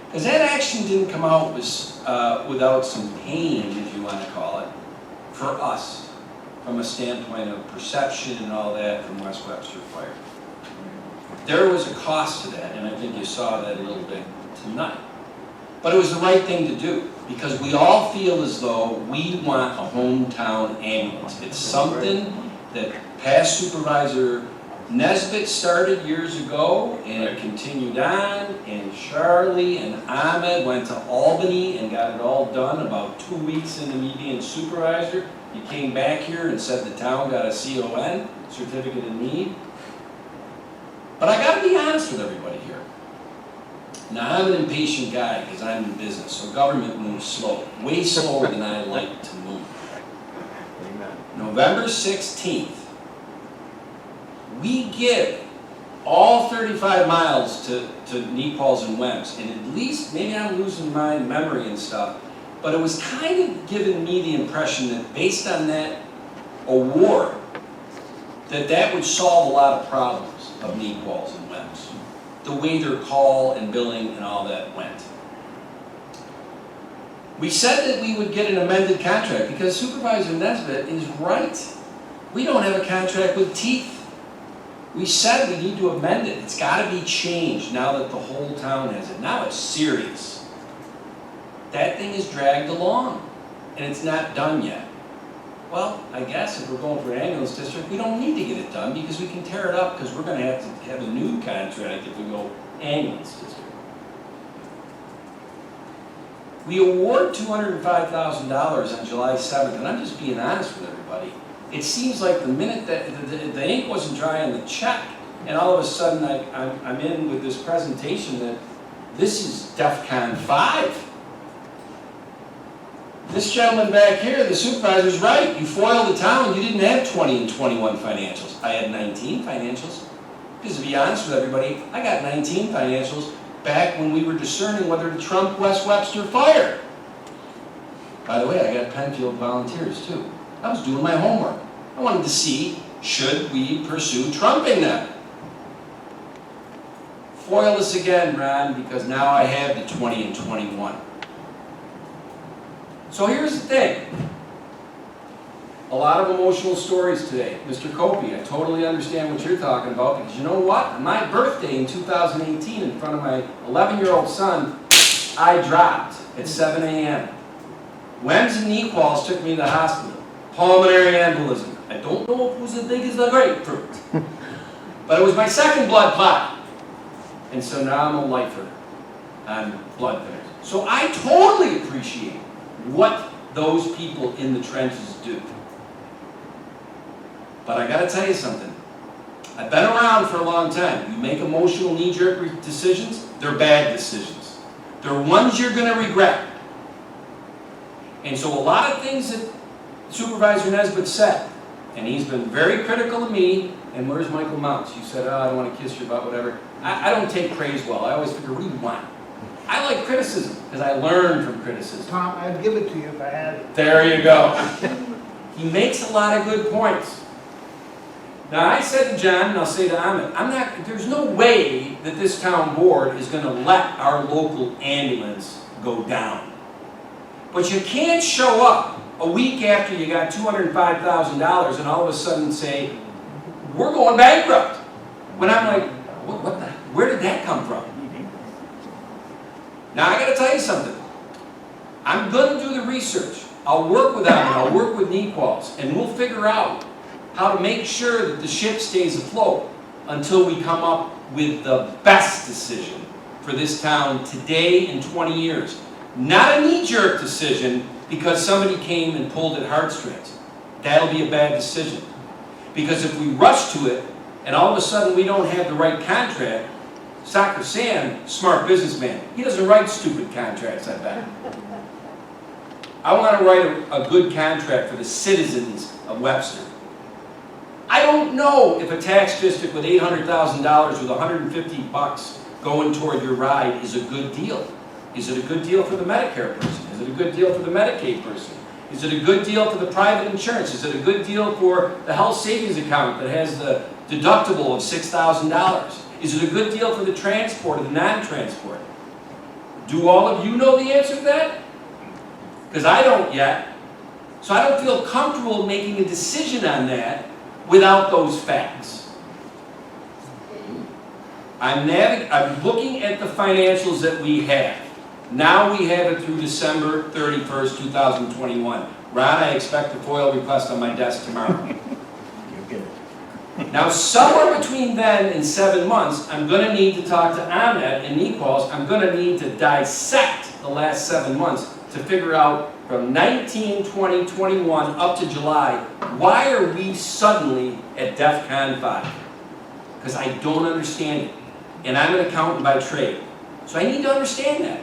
B: Because that action didn't come out without some pain, if you want to call it, for us, from a standpoint of perception and all that from West Webster Fire. There was a cost to that, and I think you saw that a little bit tonight. But it was the right thing to do, because we all feel as though we want a hometown ambulance. It's something that past Supervisor Nesbitt started years ago, and it continued on, and Charlie and Ahmed went to Albany and got it all done about 2 weeks into me being supervisor. He came back here and said the town got a CON, Certificate of Need. But I gotta be honest with everybody here. Now, I'm an impatient guy because I'm in business, so government moves slow, way slower than I like to move. November 16th, we give all 35 miles to Nequals and WEMS, and at least, maybe I'm losing my memory and stuff, but it was kind of giving me the impression that based on that award, that would solve a lot of problems of Nequals and WEMS, the way their call and billing and all that went. We said that we would get an amended contract because Supervisor Nesbitt is right. We don't have a contract with teeth. We said we need to amend it. It's got to be changed now that the whole town has it. Now it's serious. That thing is dragged along, and it's not done yet. Well, I guess if we're going for an ambulance district, we don't need to get it done because we can tear it up because we're going to have a new contract if we go ambulance district. We award $205,000 on July 7th, and I'm just being honest with everybody. It seems like the minute that the ink wasn't dry on the check, and all of a sudden I'm in with this presentation that this is DEFCON 5. This gentleman back here, the supervisor's right. You foiled the town, you didn't have 20 and 21 financials. I had 19 financials. Because to be honest with everybody, I got 19 financials back when we were discerning whether to trump West Webster Fire. By the way, I got Penfield volunteers too. I was doing my homework. I wanted to see, should we pursue trumping them? Foil this again, Ron, because now I have the 20 and 21. So here's the thing. A lot of emotional stories today. Mr. Copey, I totally understand what you're talking about because you know what? On my birthday in 2018, in front of my 11-year-old son, I dropped at 7 a.m. Wems and Nequals took me to the hospital. Pulmonary embolism. I don't know if it was as big as the grapefruit, but it was my second blood clot. And so now I'm a lifer on blood thinners. So I totally appreciate what those people in the trenches do. But I gotta tell you something. I've been around for a long time. You make emotional knee-jerk decisions, they're bad decisions. They're ones you're gonna regret. And so a lot of things that Supervisor Nesbitt said, and he's been very critical of me, and where's Michael Mounts? You said, oh, I don't want to kiss you about whatever. I don't take praise well. I always figure, what do you want? I like criticism, because I learn from criticism.
R: Tom, I'd give it to you if I had it.
B: There you go. He makes a lot of good points. Now, I said to John, and I'll say to Amit, there's no way that this town board is going to let our local ambulance go down. But you can't show up a week after you got $205,000 and all of a sudden say, we're going bankrupt. When I'm like, where did that come from? Now, I got to tell you something. I'm going to do the research. I'll work with Amit, I'll work with Nequals, and we'll figure out how to make sure that the ship stays afloat until we come up with the best decision for this town today and 20 years. Not a knee-jerk decision because somebody came and pulled at heartstrings. That'll be a bad decision. Because if we rush to it and all of a sudden we don't have the right contract, Soccer Sam, smart businessman, he doesn't write stupid contracts, I bet. I want to write a good contract for the citizens of Webster. I don't know if a tax district with $800,000 with $150 going toward your ride is a good deal. Is it a good deal for the Medicare person? Is it a good deal for the Medicaid person? Is it a good deal for the private insurance? Is it a good deal for the health savings account that has the deductible of $6,000? Is it a good deal for the transport or the non-transport? Do all of you know the answer to that? Because I don't yet. So I don't feel comfortable making a decision on that without those facts. I'm looking at the financials that we have. Now we have it through December 31st, 2021. Ron, I expect the FOIL request on my desk tomorrow. Now, somewhere between then and 7 months, I'm going to need to talk to Ahmed and Nequals. I'm going to need to dissect the last 7 months to figure out from 19, 20, 21 up to July, why are we suddenly at DEFCON 5? Because I don't understand it. And I'm an accountant by trade. So I need to understand that.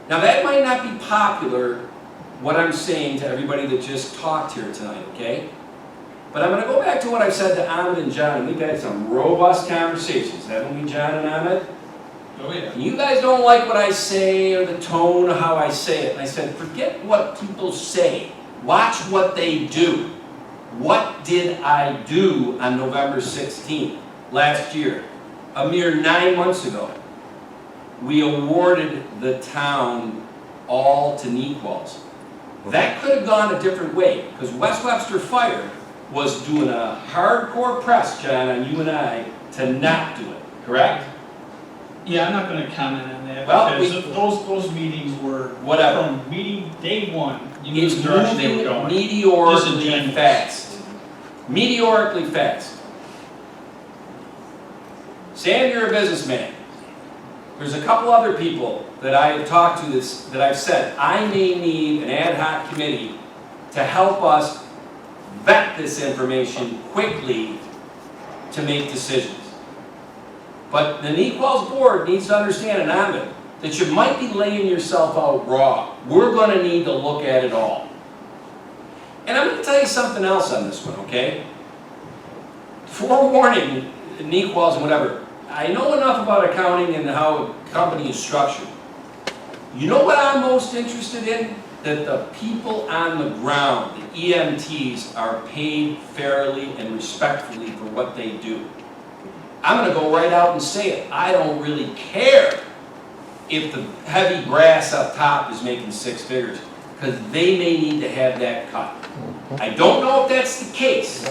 B: Now that might not be popular, what I'm saying to everybody that just talked here tonight, okay? But I'm going to go back to what I've said to Ahmed and John, and we've had some robust conversations, haven't we, John and Ahmed?
G: Oh yeah.
B: You guys don't like what I say or the tone of how I say it. And I said, forget what people say. Watch what they do. What did I do on November 16th last year? A mere 9 months ago. We awarded the town all to Nequals. That could have gone a different way, because West Webster Fire was doing a hardcore press, John, on you and I, to not do it, correct?
J: Yeah, I'm not going to comment on that,
B: Well,
J: because those meetings were,
B: whatever.
J: from meeting day one, you knew
B: It's
J: the direction they were
B: moving
J: going.
B: meteorically
J: Disingenuous.
B: fast. Meteorically fast. Sam, you're a businessman. There's a couple other people that I have talked to that I've said, I may need an ad hoc committee to help us vet this information quickly to make decisions. But the Nequals board needs to understand, and Ahmed, that you might be laying yourself out raw. We're going to need to look at it all. And I'm going to tell you something else on this one, okay? Forewarning, Nequals and whatever, I know enough about accounting and how a company is structured. You know what I'm most interested in? That the people on the ground, the EMTs, are paid fairly and respectfully for what they do. I'm going to go right out and say it. I don't really care if the heavy brass up top is making 6 figures, because they may need to have that cut. I don't know if that's the case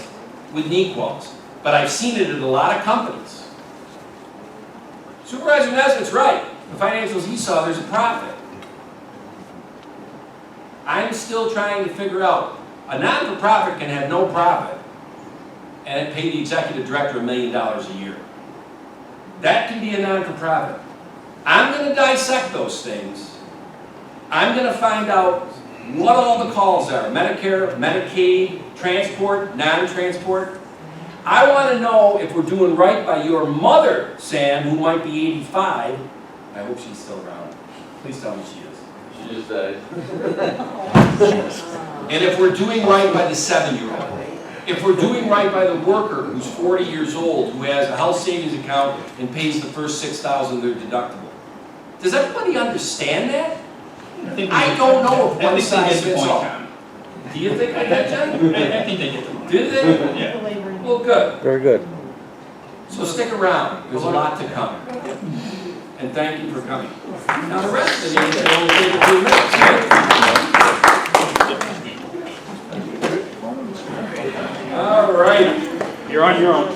B: with Nequals, but I've seen it at a lot of companies. Supervisor Nesbitt's right. the financials he saw, there's a profit. I'm still trying to figure out, a non-for-profit can have no profit and it pay the executive director $1 million a year. That can be a non-for-profit. I'm going to dissect those things. I'm going to find out what all the calls are, Medicare, Medicaid, transport, non-transport. I want to know if we're doing right by your mother, Sam, who might be 85. I hope she's still around. Please tell me she is.
O: She just died.
B: And if we're doing right by the 7-year-old. If we're doing right by the worker who's 40 years old, who has a health savings account and pays the first $6,000 their deductible. Does everybody understand that? I don't know if one size fits all. Do you think I got John?
J: I think they get the point.
B: Did they?
J: Yeah.
B: Well, good.
F: Very good.
B: So stick around. There's a lot to come. And thank you for coming. Now the rest of the meeting will only take a few minutes, right? All right.
J: You're on your own.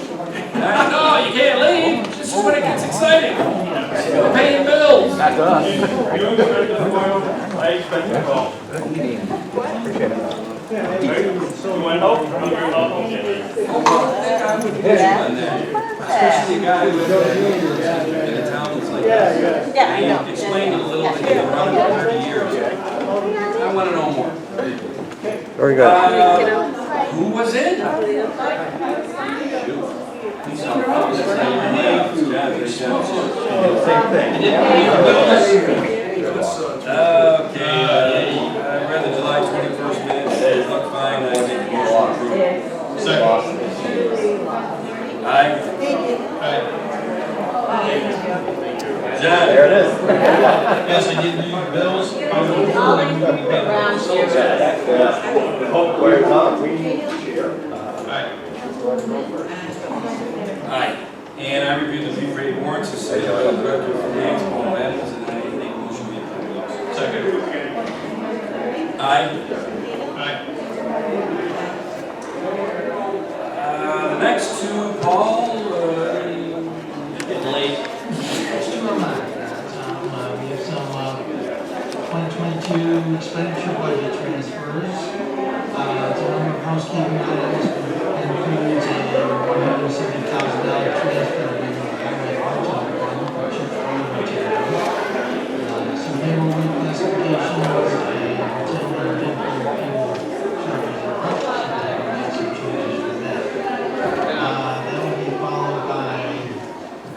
B: No, you can't leave. This is when it gets exciting. We're paying bills.
J: That's us. I expect a call.
F: Appreciate it.
J: You want help?
B: Especially a guy who in a town that's like that.
A: Yeah, I know.
B: Explain it a little bit. You've been around for 30 years. I want to know more.
F: Very good.
B: Who was in? Okay, I read the July 21st minutes. It looked fine. I think it was approved.
J: Second.
B: Aye. John.
F: There it is.
G: Yes, I did do bills.
B: Aye. And I reviewed the pre-paid warrants as stated by the Director of Finance, Paul Adams, and I make a motion to approve those.
G: Second.
B: Aye. The next two, Paul, getting late.
E: We have some 2022 expenditure budget transfers. It's a number of housekeeping items. It includes a $170,000 transfer to the highway auto fund for chip materials. Some payroll reclassifications and temporary fuel charges and purchases. And make some changes to that. That will be followed by a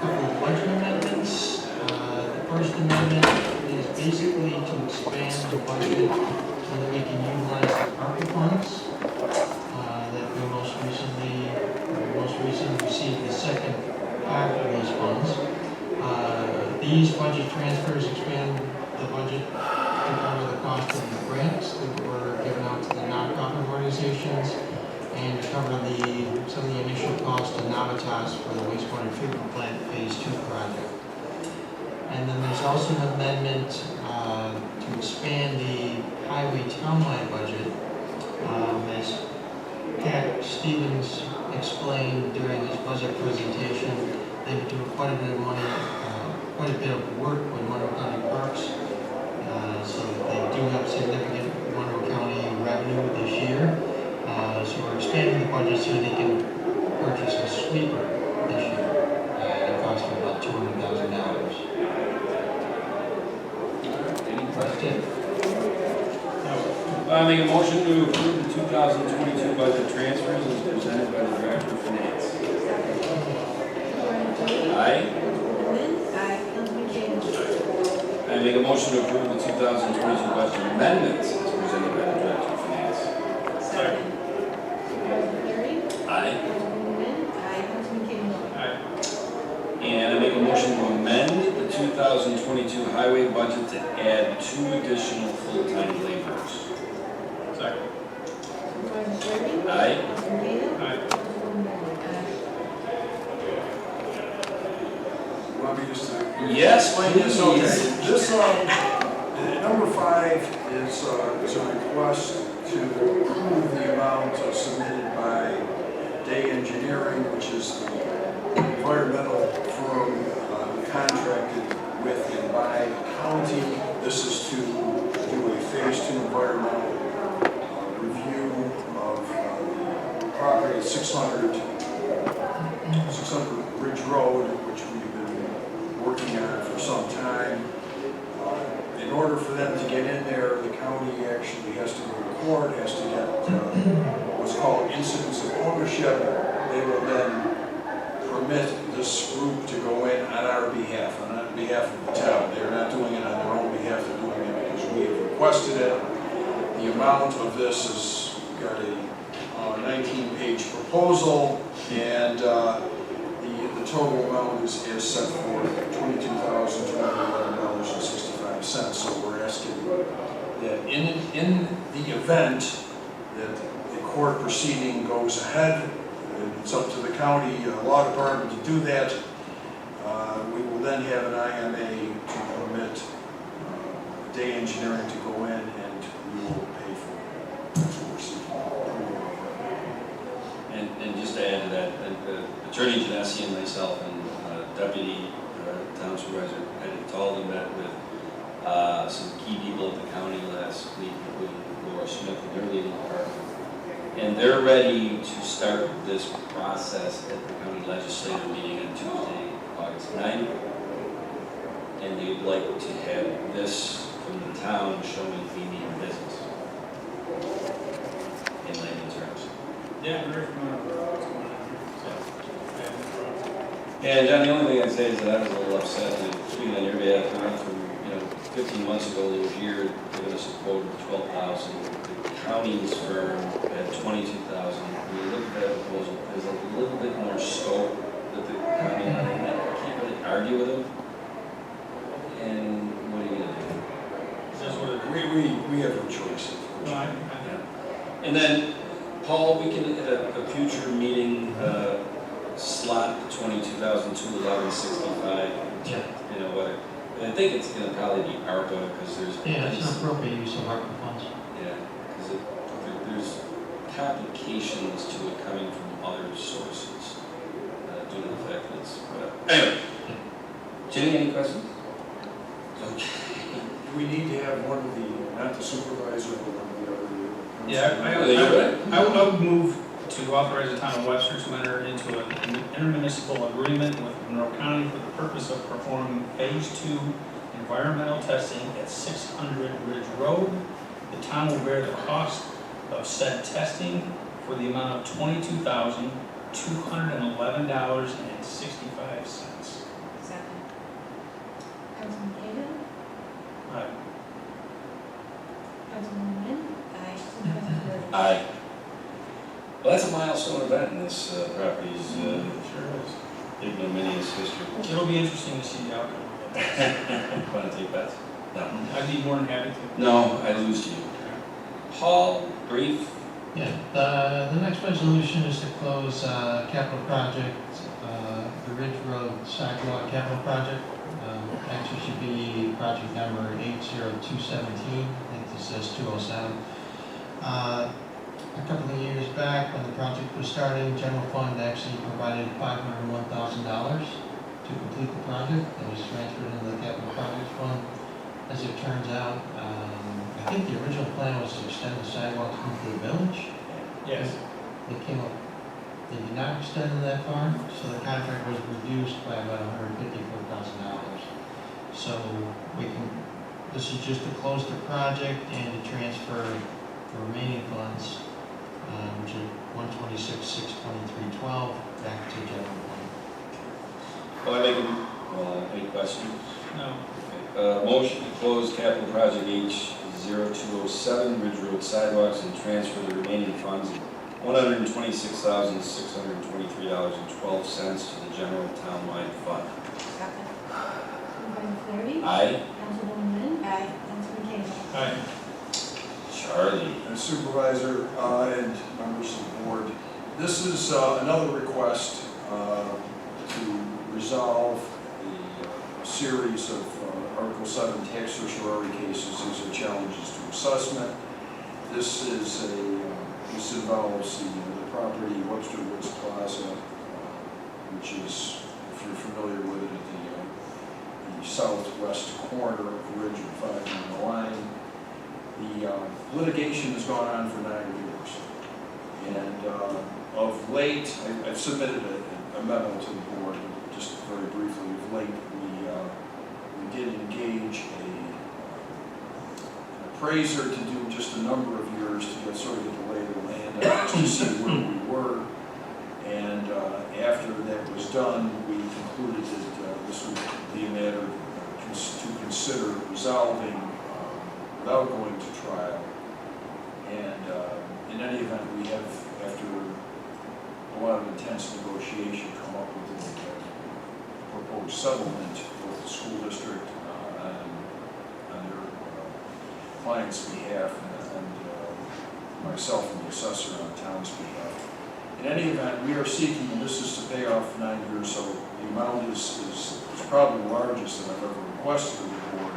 E: couple of budget amendments. The first amendment is basically to expand the budget so that we can utilize the ARPA funds that we most recently received the second half of these funds. These budget transfers expand the budget to cover the cost of the grants that were given out to the nonprofit organizations and to cover some of the initial costs to Navitas for the wastewater treatment plant phase 2 project. And then there's also an amendment to expand the highway townwide budget. As Pat Stevens explained during his budget presentation, they've been doing quite a bit of money, quite a bit of work with Monroe County Parks. So they do have significant Monroe County revenue this year. So we're expanding the budget so they can purchase a sweeper this year. It costs them about $200,000. That's it.
B: I make a motion to approve the 2022 budget transfers as presented by the Director of Finance. Aye. I make a motion to approve the 2022 budget amendments as presented by the Director of Finance.
J: Second.
B: Aye. And I make a motion to amend the 2022 highway budget to add 2 additional full-time laborers.
J: Second.
B: Aye.
V: Want me to start?
B: Yes,
V: Explain this, okay.
B: please.
V: This, number 5 is a request to approve the amount submitted by Day Engineering, which is the environmental firm contracted with and by by county. This is to do a phase 2 environmental review of the property at 600 Ridge Road, which we've been working on for some time. In order for them to get in there, the county actually has to go to court, has to get what's called incidents of ownership. They will then permit this group to go in on our behalf, and on behalf of the town. They're not doing it on their own behalf, they're doing it because we have requested it. The amount of this is, we've got a 19-page proposal, and the total amount is set for $22,211.65. So we're asking that in the event that the court proceeding goes ahead, and it's up to the county law department to do that, we will then have an IMA to permit Day Engineering to go in, and we will pay for it. That's what we're seeking.
B: And just to add to that, Attorney Genesi and myself and Deputy Town Supervisor had told them that with some key people at the county last week, including Laura Smith and their legal department. And they're ready to start this process at the county legislative meeting on Tuesday, August 9th. And they'd like to have this from the town showing we mean business in layman's terms.
J: Yeah, very familiar with what's going on here.
B: And John, the only thing I'd say is that I was a little upset that, speaking on your behalf, we went from, 15 months ago, they were here giving us a quote of $12,000. The county's firm had $22,000. When you look at that proposal, there's a little bit more scope that the county had, and I can't really argue with them. And what are you going to do?
J: That's what it is.
V: We have no choice.
J: No,
B: And then, Paul, we can, at a future meeting, slot 22,211.65.
E: Yeah.
B: Whether. I think it's going to probably be ARPA because there's.
E: Yeah, it's an appropriate use of ARPA funds.
B: Yeah, because there's complications to it coming from other sources due to the fact that it's whatever. Anyway, Jenny, any questions? Okay.
V: Do we need to have one of the, not the supervisor, but one of the other?
J: Yeah, I would move to authorize the town of Webster to enter into an intermunicipal agreement with Monroe County for the purpose of performing phase 2 environmental testing at 600 Ridge Road. The town will bear the cost of said testing for the amount of $22,211.65.
D: Second.
M: Councilman Cahill?
J: Aye.
M: Councilman Wynn?
D: Aye.
M: Supervisor Curtis?
B: Aye. Well, that's a milestone event in this property's
J: Sure is.
B: ignominious history.
J: It'll be interesting to see the outcome.
B: Want to take bets? No.
J: I'd be more than happy to.
B: No, I lose to you. Paul, brief.
E: Yeah, the next resolution is to close capital project, the Ridge Road Sidewalk Capital Project. Actually should be project number 80217. I think this says 207. A couple of years back, when the project was starting, general fund actually provided $501,000 to complete the project. That was transferred into the capital projects fund. As it turns out, I think the original plan was to extend the sidewalks into the village.
J: Yes.
E: They did not extend it that far, so the contract was reduced by about $154,000. So this is just to close the project and to transfer the remaining funds, which are 126,623.12, back to general fund.
B: Well, any questions?
J: No.
B: Okay. Motion to close capital project H0207 Ridge Road sidewalks and transfer the remaining funds of $126,623.12 to the general townwide fund.
D: Second.
M: Supervisor Flaherty?
B: Aye.
M: Councilwoman Wynn?
D: Aye.
M: Councilman Cahill?
J: Aye.
B: Charlie.
V: And Supervisor and members of the board, this is another request to resolve a series of Article 7 tax certiorari cases. These are challenges to assessment. This involves the property Webster Woods Plaza, which is, if you're familiar with it, at the the southwest corner of Ridge and 5 on the line. The litigation has gone on for 9 years. And of late, I've submitted a memo to the board, just very briefly. Of late, we did engage an appraiser to do just a number of years to get sort of get the lay of the land, just to see where we were. And after that was done, we concluded that this would be a matter to consider resolving without going to trial. And in any event, we have, after a lot of intense negotiation, come up with a proposed settlement with the school district on their client's behalf and myself and the assessor on the town's behalf. In any event, we are seeking, and this is to pay off 9 years, so the amount is probably the largest that I've ever requested of the board.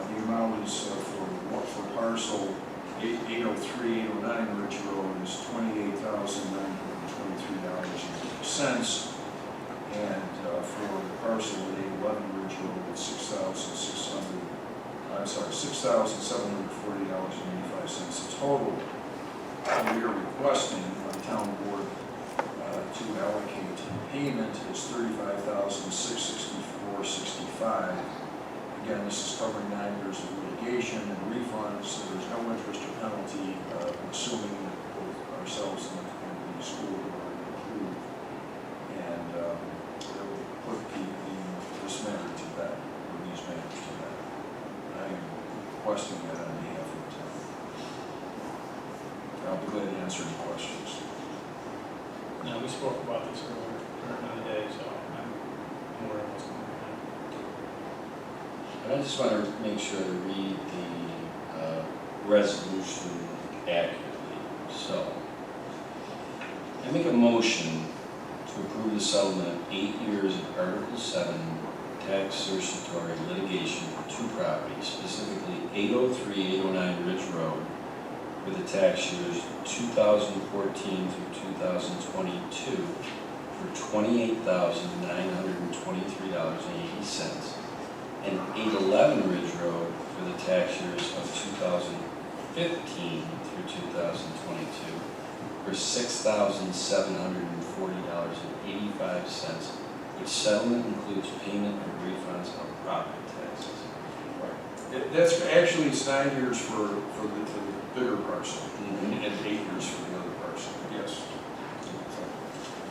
V: The amount is for parcel 803, 809 Ridge Road is $28,923.80. And for the parcel at 811 Ridge Road, it's $6,740.85 in total. And we are requesting the town board to allocate payment is $35,664.65. Again, this is covering 9 years of litigation and refunds. So there's no interest or penalty, assuming that both ourselves and the school are approved. And it will put this matter to bed, or these matters to bed. I am requesting that on behalf of the town. I'll be glad to answer any questions.
J: No, we spoke about this earlier during the day, so I'm aware of what's going on.
B: I just want to make sure to read the resolution accurately. So, I make a motion to approve the settlement of 8 years of Article 7 tax certiorari litigation for 2 properties, specifically 803, 809 Ridge Road, with the tax years 2014 through 2022 for $28,923.80. And 811 Ridge Road for the tax years of 2015 through 2022 for $6,740.85, which settlement includes payment of refunds of property taxes.
V: That's actually, it's 9 years for the bigger parcel, and 8 years for the other parcel. Yes.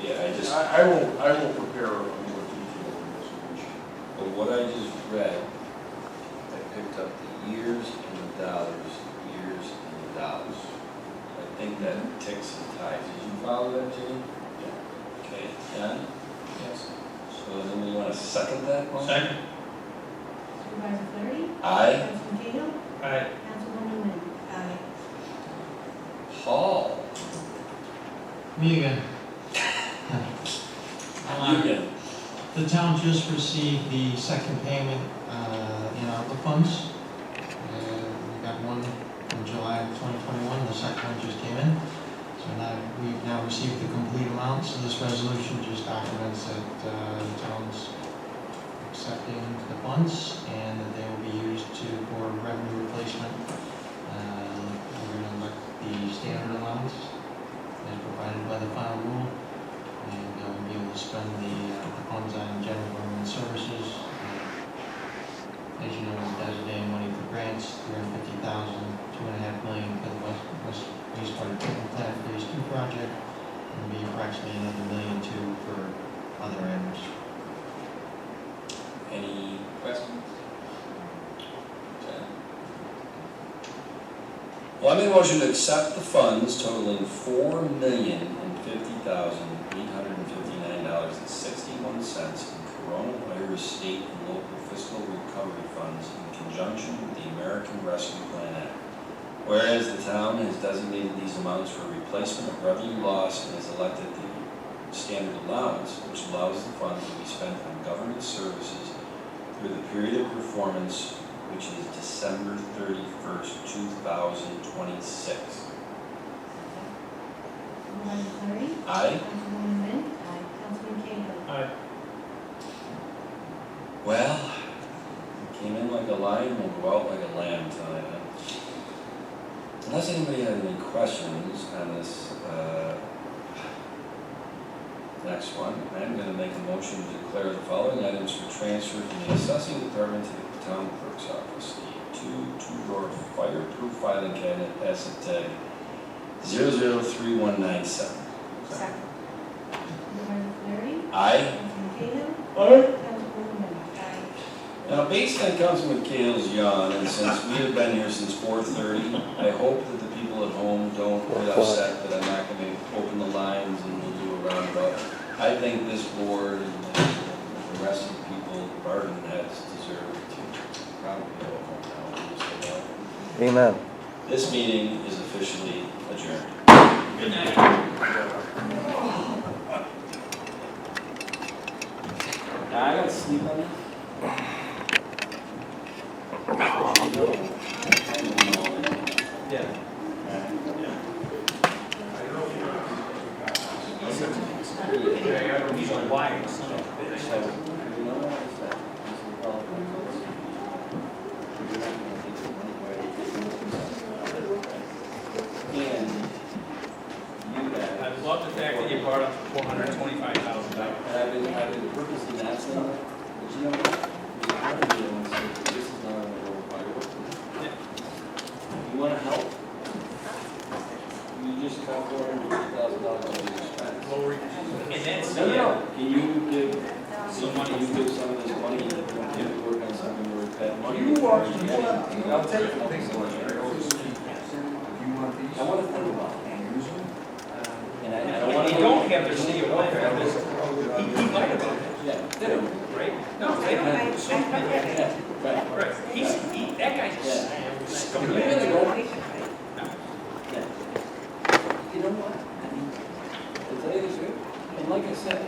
B: Yeah,
V: I will prepare a more detailed resolution.
B: But what I just read, I picked up the years and the dollars, years and the dollars. I think that ticks and ties. Did you follow that, Jimmy? Yeah. Okay, John?
J: Yes.
B: So then we want to second that one?
J: Second.
A: Supervisor Flaherty?
B: Aye.
A: Councilman Cahill?
J: Aye.
A: Councilwoman Newman?
D: Aye.
B: Paul?
E: Me again.
B: You again.
E: The town just received the second payment in ARPA funds. We got one in July of 2021, the second one just came in. So now we've now received the complete amount, so this resolution just documents that the town's accepting the funds and that they will be used for revenue replacement. We're going to elect the standard allowance as provided by the final rule, and we'll be able to spend the funds on general government services. As you know, we're designating money for grants, $350,000, $2.5 million for the wastewater treatment plant phase 2 project, and will be approximately another $1.2 million for other items.
B: Any questions? Okay. Well, I make a motion to accept the funds totaling $4,050,859.61 in coronavirus state and local fiscal recovery funds in conjunction with the American Rescue Plan Act. Whereas the town has designated these amounts for replacement of revenue loss and has elected the standard allowance, which allows the funds to be spent on government services through the period of performance, which is December 31st, 2026.
A: Supervisor Flaherty?
B: Aye.
A: Councilwoman Newman? Aye. Councilman Cahill?
J: Aye.
B: Well, came in like a lion and go out like a lamb tonight, huh? Unless anybody has any questions on this next one, I'm going to make a motion to declare the following items for transfer from the assessing department to the town clerk's office. The two-drawer fireproof filing cabinet, asset tag 003197.
A: Second.
B: Aye. Now, based on Councilman Cale's yawn, and since we have been here since 4:30, I hope that the people at home don't get upset that I'm not going to open the lines and we'll do a roundabout. I think this board and the rest of the people, Barton has deserved to probably go home now.
F: Amen.
B: This meeting is officially adjourned. Good night. I got to sleep on it. Yeah. He's on wire, son of a bitch. I love the fact that you brought up $425,000. I've been purposely not saying that, but you know what? This is not on the road fireworks. You want to help? You just cut $450,000 on your expense. And that's no. Can you give some money? You give some of this money and work on something where it's bad money. You want? I'll take it. I want to think about it. And I don't want to. You don't have to see your life. He might have been. Yeah. Right? No, they don't. Right. That guy's just. You really don't. You know what? To tell you the truth, and like I said,